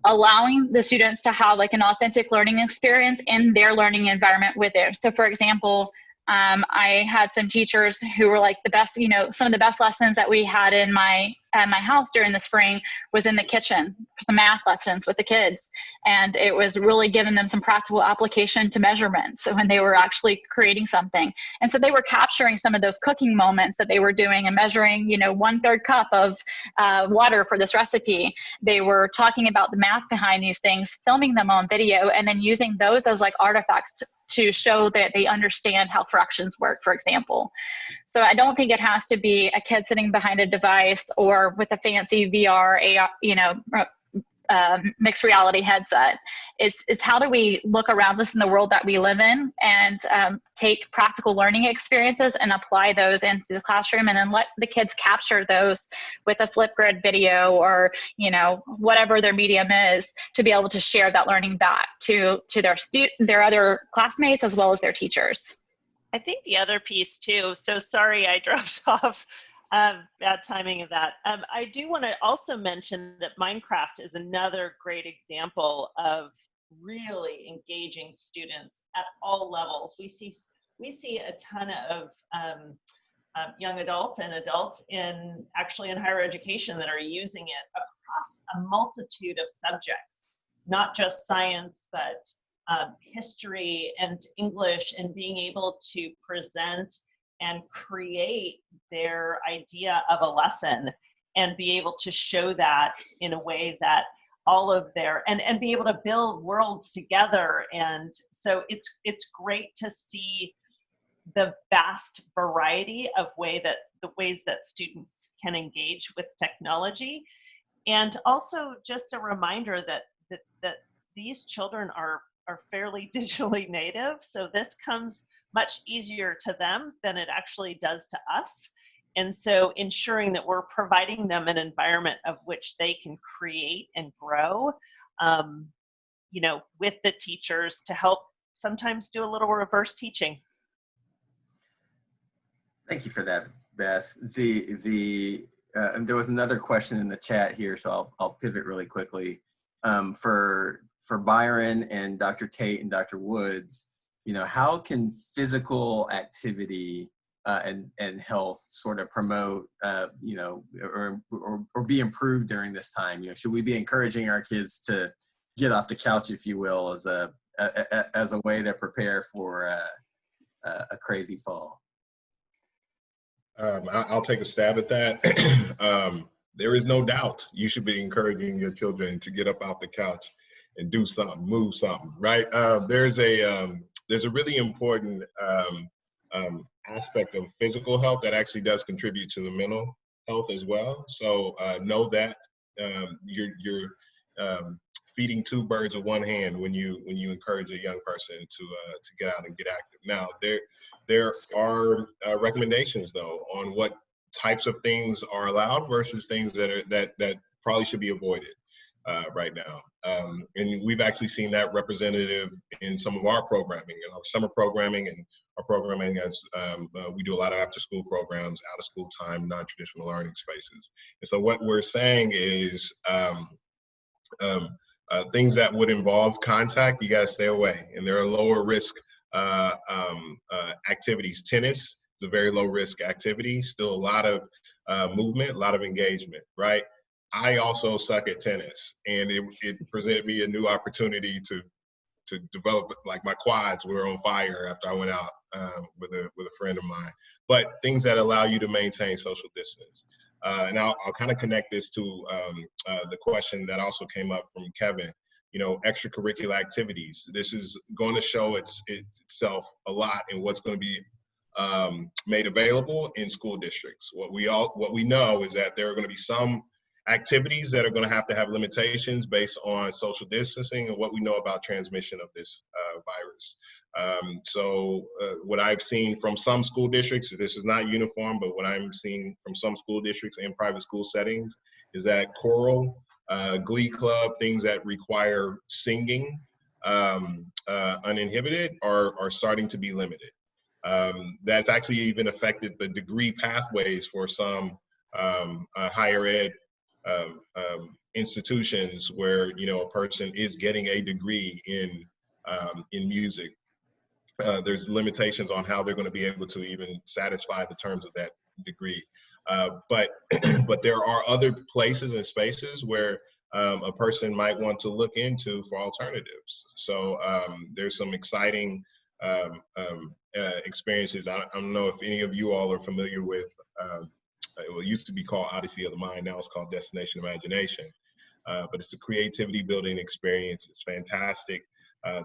allowing the students to have like an authentic learning experience in their learning environment with it. So for example, I had some teachers who were like the best, some of the best lessons that we had in my at my house during the spring was in the kitchen for some math lessons with the kids. And it was really giving them some practical application to measurements when they were actually creating something. And so they were capturing some of those cooking moments that they were doing and measuring, 1/3 cup of water for this recipe. They were talking about the math behind these things, filming them on video, and then using those as like artifacts to show that they understand how fractions work, for example. So I don't think it has to be a kid sitting behind a device or with a fancy VR, AR, mixed reality headset. It's how do we look around us in the world that we live in and take practical learning experiences and apply those into the classroom, and then let the kids capture those with a Flipgrid video or whatever their medium is, to be able to share that learning back to their other classmates as well as their teachers. I think the other piece too, so sorry I dropped off, bad timing of that. I do want to also mention that Minecraft is another great example of really engaging students at all levels. We see a ton of young adults and adults in higher education that are using it across a multitude of subjects, not just science, but history and English, and being able to present and create their idea of a lesson and be able to show that in a way that all of and be able to build worlds together. And so it's great to see the vast variety of the ways that students can engage with technology. And also just a reminder that these children are fairly digitally native. So this comes much easier to them than it actually does to us. And so ensuring that we're providing them an environment of which they can create and grow, with the teachers to help sometimes do a little reverse teaching. Thank you for that, Beth. And there was another question in the chat here, so I'll pivot really quickly. For Byron and Dr. Tate and Dr. Woods, how can physical activity and health sort of promote, or be improved during this time? Should we be encouraging our kids to get off the couch, if you will, as a way to prepare for a crazy fall? I'll take a stab at that. There is no doubt you should be encouraging your children to get up off the couch and do something, move something, right? There's a really important aspect of physical health that actually does contribute to the mental health as well. So know that you're feeding two birds with one hand when you encourage a young person to get out and get active. Now there are recommendations though on what types of things are allowed versus things that probably should be avoided right now. And we've actually seen that representative in some of our programming, our summer programming and our programming as we do a lot of after school programs, out of school time, non-traditional learning spaces. And so what we're saying is things that would involve contact, you gotta stay away. And there are lower risk activities. Tennis is a very low risk activity, still a lot of movement, a lot of engagement, right? I also suck at tennis, and it presented me a new opportunity to develop, like my quads were on fire after I went out with a friend of mine. But things that allow you to maintain social distance. And I'll kind of connect this to the question that also came up from Kevin. Extracurricular activities. This is going to show itself a lot in what's going to be made available in school districts. What we know is that there are going to be some activities that are going to have limitations based on social distancing and what we know about transmission of this virus. So what I've seen from some school districts, this is not uniform, but what I'm seeing from some school districts in private school settings is that choral, glee club, things that require singing uninhibited are starting to be limited. That's actually even affected the degree pathways for some higher ed institutions where a person is getting a degree in music. There's limitations on how they're going to be able to even satisfy the terms of that degree. But but there are other places and spaces where a person might want to look into for alternatives. So there's some exciting experiences. I don't know if any of you all are familiar with, it used to be called Odyssey of the Mind, now it's called Destination Imagination. But it's a creativity building experience. It's fantastic.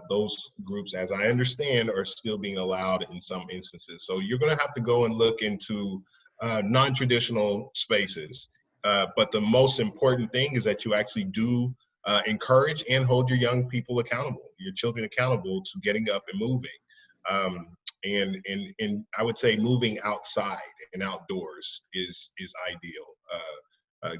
Those groups, as I understand, are still being allowed in some instances. So you're gonna have to go and look into non-traditional spaces. But the most important thing is that you actually do encourage and hold your young people accountable, your children accountable to getting up and moving. And I would say moving outside and outdoors is ideal.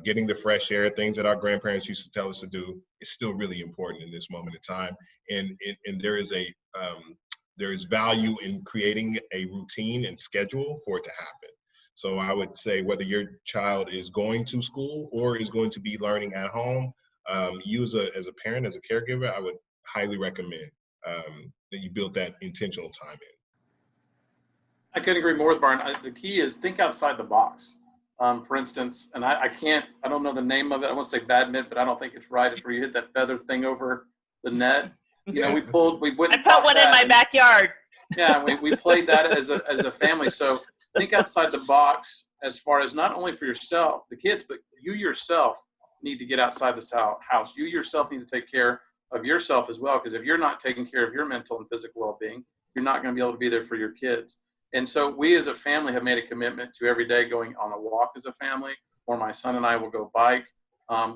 Getting the fresh air, things that our grandparents used to tell us to do, is still really important in this moment in time. And there is value in creating a routine and schedule for it to happen. So I would say whether your child is going to school or is going to be learning at home, you as a parent, as a caregiver, I would highly recommend that you build that intentional time in. I couldn't agree more with Byron. The key is think outside the box. For instance, and I don't know the name of it. I want to say badminton, but I don't think it's right. It's where you hit that feather thing over the net. You know, we went. I put one in my backyard. Yeah, we played that as a family. So think outside the box as far as not only for yourself, the kids, but you yourself need to get outside the house. You yourself need to take care of yourself as well, because if you're not taking care of your mental and physical well-being, you're not going to be able to be there for your kids. And so we as a family have made a commitment to every day going on a walk as a family, or my son and I will go bike.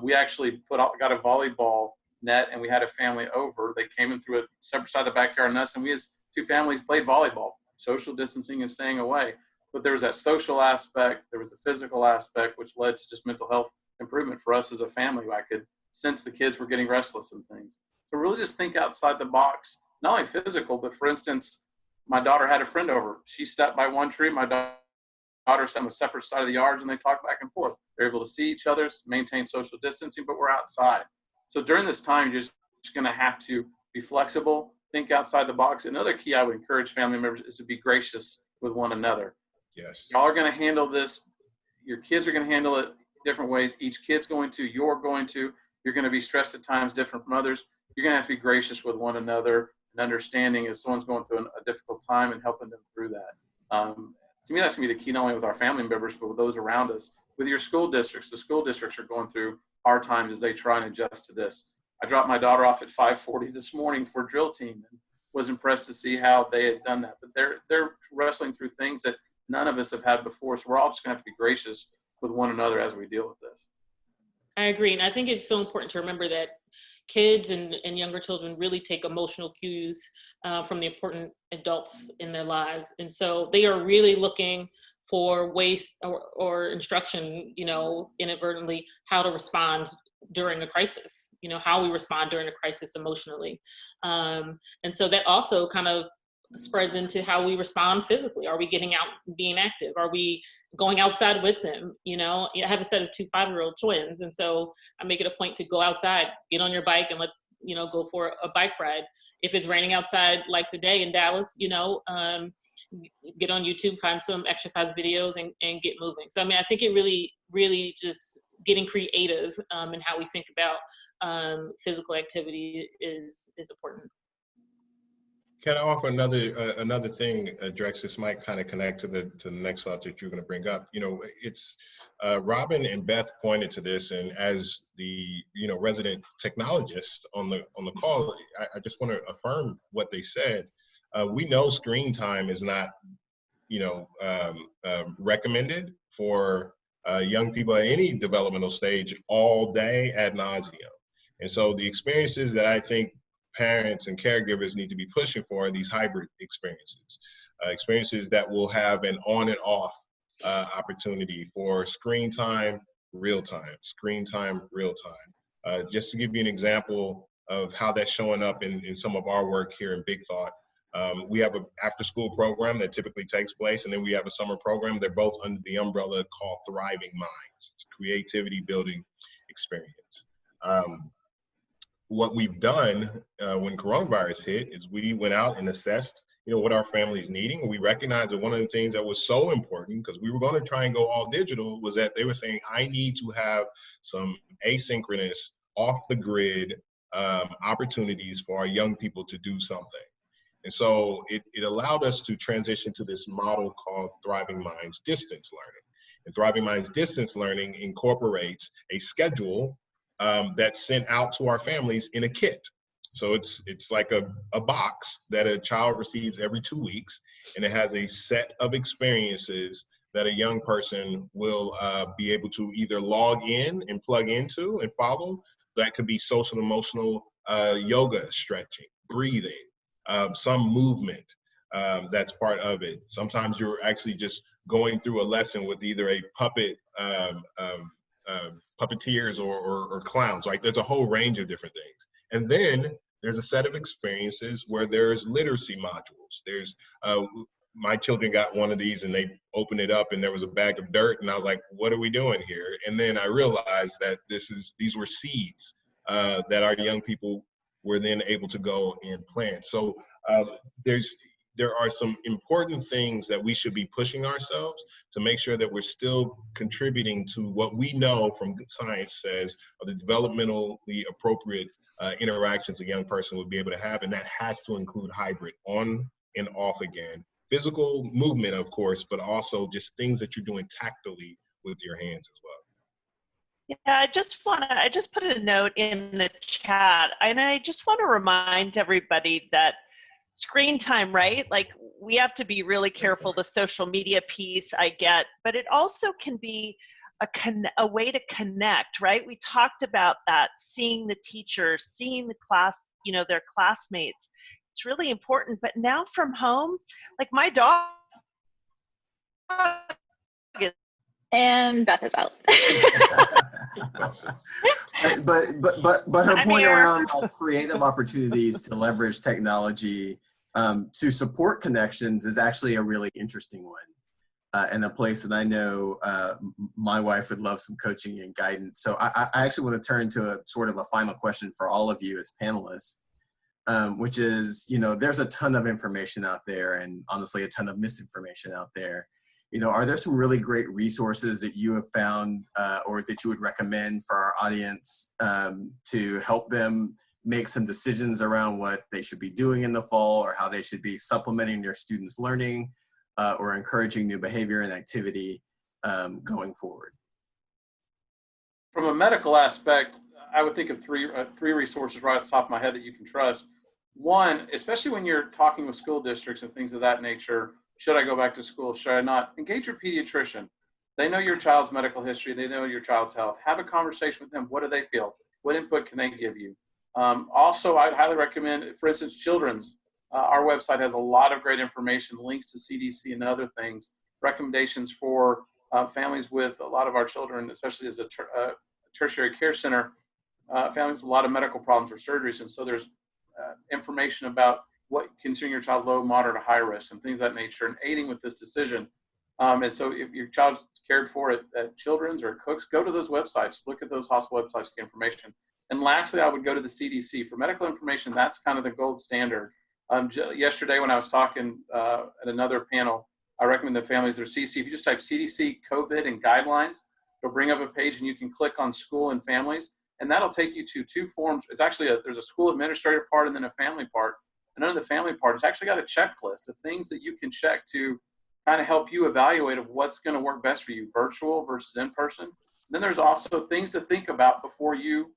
We actually got a volleyball net, and we had a family over. They came in through a separate side of the backyard and us, and we as two families played volleyball, social distancing and staying away. But there was that social aspect, there was the physical aspect, which led to just mental health improvement for us as a family. I could sense the kids were getting restless and things. So really just think outside the box, not only physical, but for instance, my daughter had a friend over. She stepped by one tree. My daughter sat on a separate side of the yards, and they talked back and forth. They're able to see each other, maintain social distancing, but we're outside. So during this time, you're just going to have to be flexible, think outside the box. Another key I would encourage family members is to be gracious with one another. Yes. Y'all are going to handle this. Your kids are going to handle it different ways. Each kid's going to, you're going to be stressed at times different from others. You're going to have to be gracious with one another and understanding as someone's going through a difficult time and helping them through that. To me, that's going to be the key, not only with our family members, but with those around us. With your school districts, the school districts are going through hard times as they try and adjust to this. I dropped my daughter off at 5:40 this morning for drill team and was impressed to see how they had done that. But they're wrestling through things that none of us have had before. So we're all just going to have to be gracious with one another as we deal with this. I agree. And I think it's so important to remember that kids and younger children really take emotional cues from the important adults in their lives. And so they are really looking for ways or instruction, inadvertently, how to respond during a crisis, how we respond during a crisis emotionally. And so that also kind of spreads into how we respond physically. Are we getting out and being active? Are we going outside with them? I have a set of 2 5-year-old twins. And so I make it a point to go outside, get on your bike, and let's, go for a bike ride. If it's raining outside, like today in Dallas, get on YouTube, find some exercise videos and get moving. So, I think it really, really just getting creative in how we think about physical activity is important. Can I offer another thing, Drex? This might kind of connect to the next thought that you're going to bring up. It's Robin and Beth pointed to this, and as the resident technologists on the call, I just want to affirm what they said. We know screen time is not recommended for young people at any developmental stage all day ad nauseum, and so the experiences that I think parents and caregivers need to be pushing for these hybrid experiences, experiences that will have an on and off opportunity for screen time, real time, screen time, real time. Just to give you an example of how that's showing up in some of our work here in Big Thought, we have an after school program that typically takes place, and then we have a summer program. They're both under the umbrella called Thriving Minds. It's a creativity building experience. What we've done when coronavirus hit is we went out and assessed what our family's needing. We recognized that one of the things that was so important, because we were going to try and go all digital, was that they were saying, I need to have some asynchronous, off the grid opportunities for our young people to do something. And so it allowed us to transition to this model called Thriving Minds Distance Learning. And Thriving Minds Distance Learning incorporates a schedule that's sent out to our families in a kit. So it's like a box that a child receives every 2 weeks, and it has a set of experiences that a young person will be able to either log in and plug into and follow. That could be social emotional yoga, stretching, breathing, some movement that's part of it. Sometimes you're actually just going through a lesson with either a puppet, puppeteers or clowns. Like, there's a whole range of different things. And then there's a set of experiences where there's literacy modules. There's my children got one of these and they opened it up and there was a bag of dirt, and I was like, what are we doing here? And then I realized that these were seeds that our young people were then able to go and plant. So there are some important things that we should be pushing ourselves to make sure that we're still contributing to what we know from science says are the developmentally appropriate interactions a young person would be able to have, and that has to include hybrid, on and off again. Physical movement, of course, but also just things that you're doing tactily with your hands as well. Yeah, I just put a note in the chat, and I just want to remind everybody that screen time, right? Like, we have to be really careful. The social media piece I get, but it also can be a way to connect, right? We talked about that, seeing the teachers, seeing the class, their classmates. It's really important. But now from home, like, my dog is, and Beth is out. but her point around creative opportunities to leverage technology to support connections is actually a really interesting one. And a place that I know my wife would love some coaching and guidance. So I actually want to turn to a sort of a final question for all of you as panelists, which is, there's a ton of information out there, and honestly a ton of misinformation out there. Are there some really great resources that you have found or that you would recommend for our audience to help them make some decisions around what they should be doing in the fall, or how they should be supplementing their students' learning or encouraging new behavior and activity going forward? From a medical aspect, I would think of three resources right off the top of my head that you can trust. One, especially when you're talking with school districts and things of that nature, should I go back to school? Should I not? Engage your pediatrician. They know your child's medical history. They know your child's health. Have a conversation with them. What do they feel? What input can they give you? Also, I'd highly recommend, for instance, children's. Our website has a lot of great information, links to CDC and other things, recommendations for families with a lot of our children, especially as a tertiary care center, families with a lot of medical problems or surgeries. And so there's information about what considering your child low, moderate, or high risk and things of that nature, and aiding with this decision. And so if your child's cared for at Children's or at Cook's, go to those websites, look at those hospital websites, get information. And lastly, I would go to the CDC. For medical information, that's kind of the gold standard. Yesterday when I was talking at another panel, I recommend that families their CDC. If you just type CDC, COVID, and guidelines, it'll bring up a page and you can click on school and families, and that'll take you to two forms. It's actually there's a school administrator part and then a family part. And under the family part, it's actually got a checklist of things that you can check to kind of help you evaluate of what's going to work best for you, virtual versus in person. And then there's also things to think about before you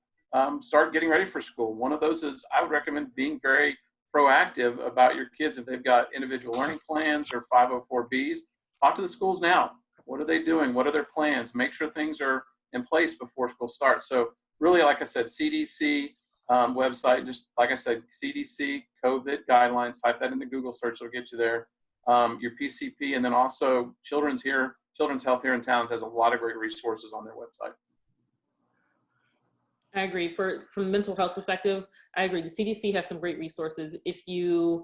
start getting ready for school. One of those is I would recommend being very proactive about your kids. If they've got individual learning plans or 504Bs, talk to the schools now. What are they doing? What are their plans? Make sure things are in place before school starts. So really, like I said, CDC website, just like I said, CDC, COVID guidelines, type that into Google search, it'll get you there. Your PCP, and then also Children's Health here in town has a lot of great resources on their website. I agree. From a mental health perspective, I agree. The CDC has some great resources. If you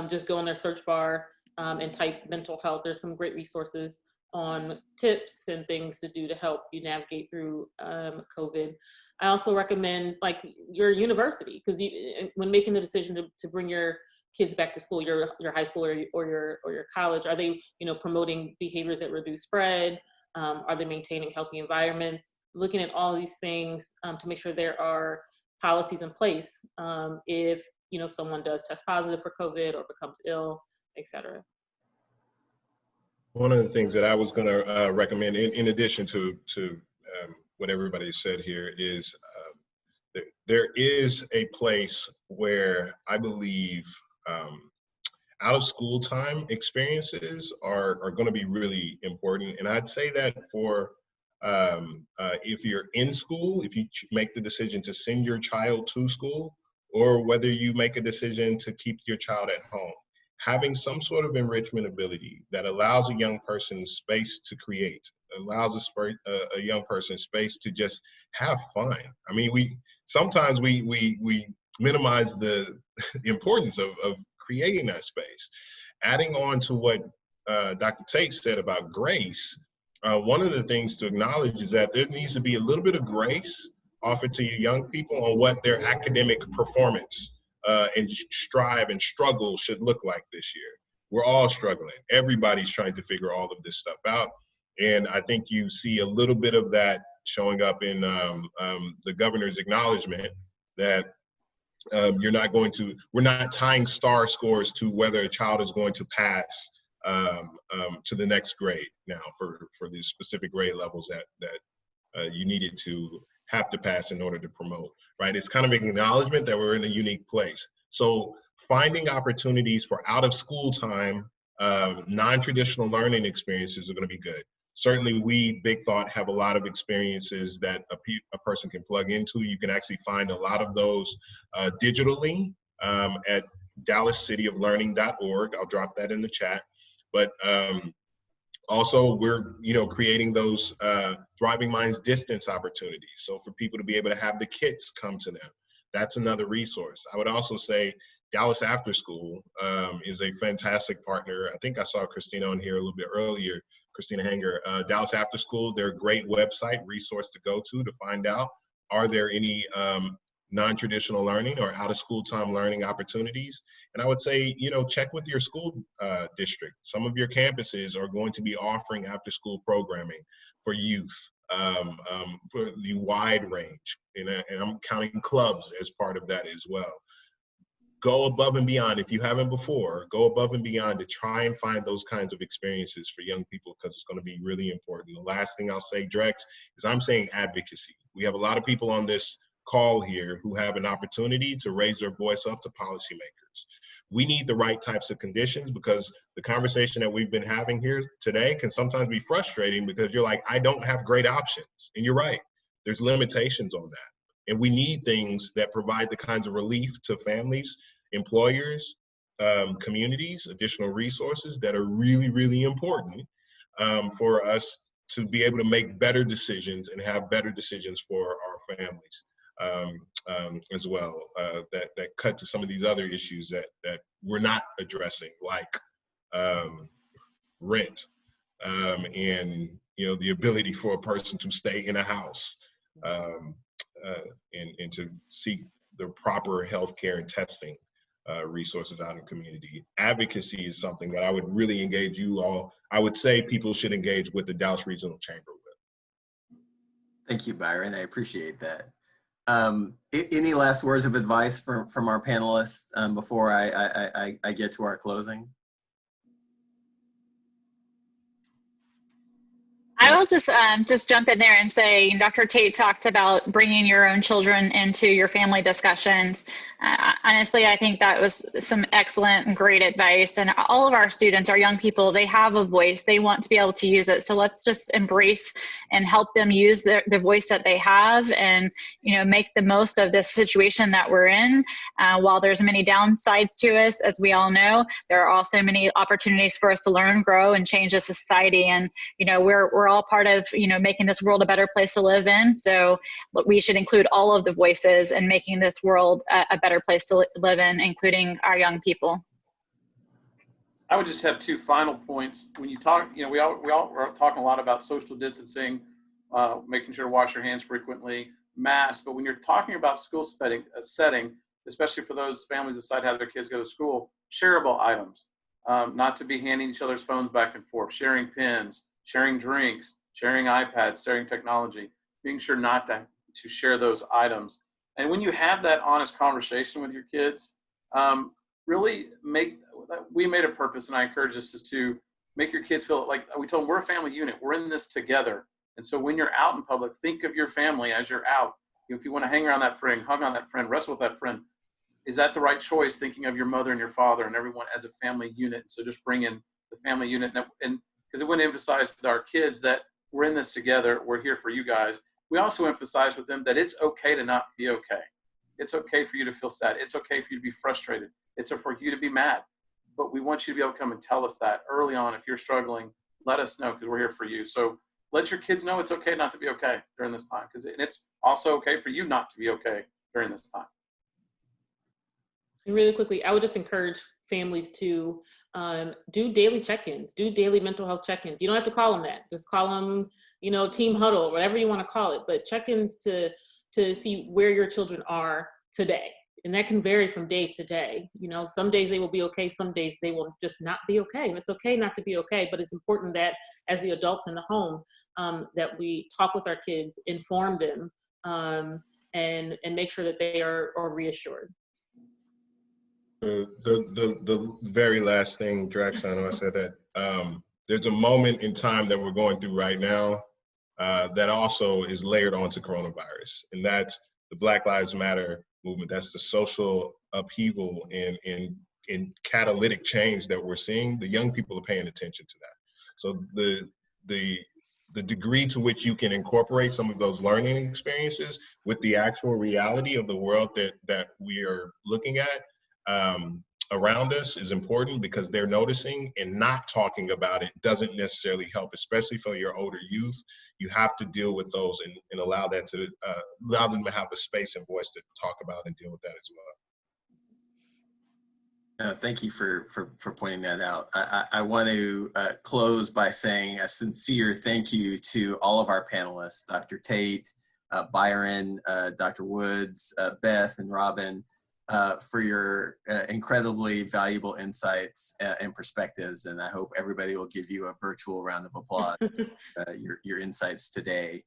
just go in their search bar and type mental health, there's some great resources on tips and things to do to help you navigate through COVID. I also recommend like your university, because when making the decision to bring your kids back to school, your high school or your college? Are they, you know, promoting behaviors that reduce spread? Are they maintaining healthy environments? Looking at all these things to make sure there are policies in place if, you know, someone does test positive for COVID or becomes ill, et cetera. One of the things that I was going to recommend, in addition to what everybody said here, is there is a place where I believe out of school time experiences are going to be really important. And I'd say that for if you're in school, if you make the decision to send your child to school, or whether you make a decision to keep your child at home, having some sort of enrichment ability that allows a young person space to create, allows a young person space to just have fun. I mean, sometimes we minimize the importance of creating that space. Adding on to what Dr. Tate said about grace, one of the things to acknowledge is that there needs to be a little bit of grace offered to your young people on what their academic performance and strive and struggle should look like this year. We're all struggling. Everybody's trying to figure all of this stuff out. And I think you see a little bit of that showing up in the governor's acknowledgement that we're not tying STAR scores to whether a child is going to pass to the next grade now for the specific grade levels that you needed to have to pass in order to promote, right? It's kind of an acknowledgement that we're in a unique place. So finding opportunities for out of school time, non-traditional learning experiences are going to be good. Certainly we, Big Thought, have a lot of experiences that a person can plug into. You can actually find a lot of those digitally at dallascityoflearning.org. I'll drop that in the chat. But also, we're creating those Thriving Minds distance opportunities. So for people to be able to have the kits come to them, that's another resource. I would also say Dallas After School is a fantastic partner. I think I saw Christina on here a little bit earlier, Christina Hanger. Dallas After School, they're a great website resource to go to find out, are there any non-traditional learning or out of school time learning opportunities? And I would say, check with your school district. Some of your campuses are going to be offering after school programming for youth for the wide range. And I'm counting clubs as part of that as well. Go above and beyond. If you haven't before, go above and beyond to try and find those kinds of experiences for young people, because it's going to be really important. The last thing I'll say, Drex, is I'm saying advocacy. We have a lot of people on this call here who have an opportunity to raise their voice up to policymakers. We need the right types of conditions, because the conversation that we've been having here today can sometimes be frustrating because you're like, I don't have great options. And you're right, there's limitations on that. And we need things that provide the kinds of relief to families, employers, communities, additional resources that are really, really important for us to be able to make better decisions and have better decisions for our families. As well, that cut to some of these other issues that we're not addressing, like rent and the ability for a person to stay in a house and to seek the proper healthcare and testing resources out in the community. Advocacy is something that I would really engage you all. I would say people should engage with the Dallas Regional Chamber with. Thank you, Byron. I appreciate that. Any last words of advice from our panelists before I get to our closing? I will just jump in there and say, Dr. Tate talked about bringing your own children into your family discussions. Honestly, I think that was some excellent and great advice. And all of our students, our young people, they have a voice. They want to be able to use it. So let's just embrace and help them use the voice that they have, and make the most of this situation that we're in. While there's many downsides to us, as we all know, there are also many opportunities for us to learn, grow, and change as a society. And we're all part of making this world a better place to live in. So we should include all of the voices in making this world a better place to live in, including our young people. I would just have two final points. When you talk, we all are talking a lot about social distancing, making sure to wash your hands frequently, masks. But when you're talking about school setting, especially for those families that decide how their kids go to school, shareable items, not to be handing each other's phones back and forth, sharing pens, sharing drinks, sharing iPads, sharing technology, being sure not to share those items. And when you have that honest conversation with your kids, really we made a purpose, and I encourage us to make your kids feel like we told them we're a family unit. We're in this together. And so when you're out in public, think of your family as you're out. If you want to hang around that friend, hug on that friend, wrestle with that friend, is that the right choice? Thinking of your mother and your father and everyone as a family unit. So just bring in the family unit, and because it would emphasize to our kids that we're in this together. We're here for you guys. We also emphasize with them that it's okay to not be okay. It's okay for you to feel sad. It's okay for you to be frustrated. It's for you to be mad. But we want you to be able to come and tell us that early on. If you're struggling, let us know, because we're here for you. So let your kids know it's okay not to be okay during this time, because it's also okay for you not to be okay during this time. And really quickly, I would just encourage families to do daily check-ins, do daily mental health check-ins. You don't have to call them that. Just call them, team huddle, whatever you want to call it, but check-ins to see where your children are today. And that can vary from day to day. Some days they will be okay, some days they will just not be okay. And it's okay not to be okay, but it's important that as the adults in the home, that we talk with our kids, inform them, and make sure that they are reassured. The very last thing, Drex, I know I said that, there's a moment in time that we're going through right now that also is layered onto coronavirus, and that's the Black Lives Matter movement. That's the social upheaval and catalytic change that we're seeing. The young people are paying attention to that. So the degree to which you can incorporate some of those learning experiences with the actual reality of the world that we are looking at around us is important, because they're noticing, and not talking about it doesn't necessarily help, especially for your older youth. You have to deal with those and allow them to have a space and voice to talk about and deal with that as well. Thank you for pointing that out. I want to close by saying a sincere thank you to all of our panelists, Dr. Tate, Byron, Dr. Woods, Beth, and Robyn, for your incredibly valuable insights and perspectives. And I hope everybody will give you a virtual round of applause for your insights today.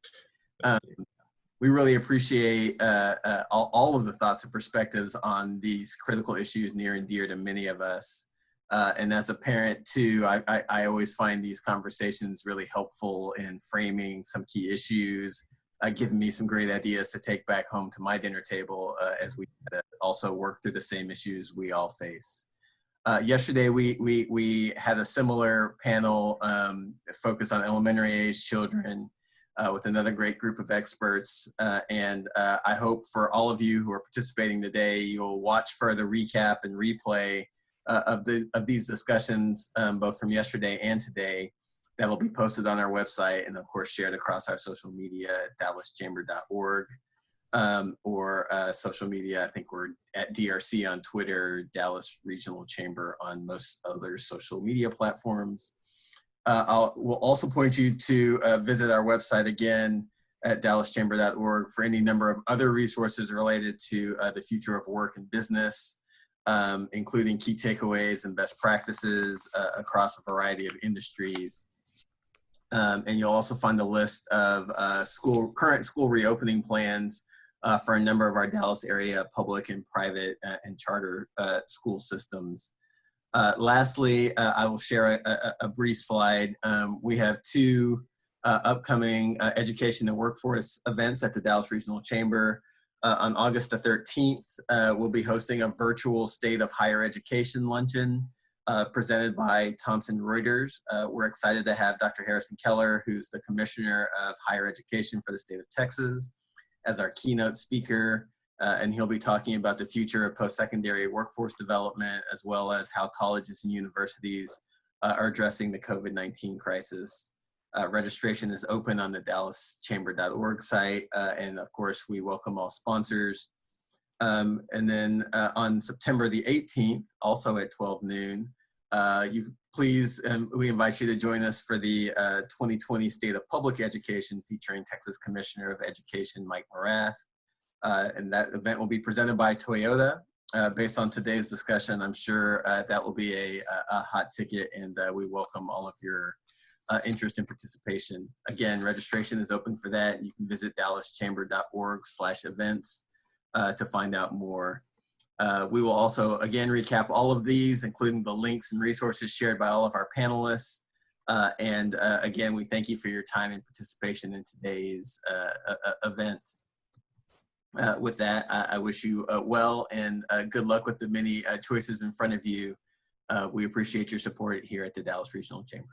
We really appreciate all of the thoughts and perspectives on these critical issues near and dear to many of us. And as a parent too, I always find these conversations really helpful in framing some key issues, giving me some great ideas to take back home to my dinner table as we also work through the same issues we all face. Yesterday, we had a similar panel focused on elementary age children with another great group of experts. And I hope for all of you who are participating today, you'll watch for the recap and replay of these discussions, both from yesterday and today. That'll be posted on our website and of course shared across our social media at dallaschamber.org, or social media. I think we're at DRC on Twitter, Dallas Regional Chamber on most other social media platforms. We'll also point you to visit our website again at dallaschamber.org for any number of other resources related to the future of work and business, including key takeaways and best practices across a variety of industries. And you'll also find a list of current school reopening plans for a number of our Dallas area public and private and charter school systems. Lastly, I will share a brief slide. We have two upcoming education and workforce events at the Dallas Regional Chamber. On August the 13th, we'll be hosting a virtual State of Higher Education luncheon presented by Thomson Reuters. We're excited to have Dr. Harrison Keller, who's the Commissioner of Higher Education for the state of Texas, as our keynote speaker. And he'll be talking about the future of post-secondary workforce development, as well as how colleges and universities are addressing the COVID-19 crisis. Registration is open on the dallaschamber.org site. And of course, we welcome all sponsors. And then on September the 18th, also at 12 noon, we invite you to join us for the 2020 State of Public Education featuring Texas Commissioner of Education, Mike Morath. And that event will be presented by Toyota. based on today's discussion, I'm sure that will be a hot ticket, and we welcome all of your interest and participation. Again, registration is open for that. You can visit dallaschamber.org/events to find out more. We will also, again, recap all of these, including the links and resources shared by all of our panelists. Again, we thank you for your time and participation in today's event. With that, I wish you well and good luck with the many choices in front of you. We appreciate your support here at the Dallas Regional Chamber.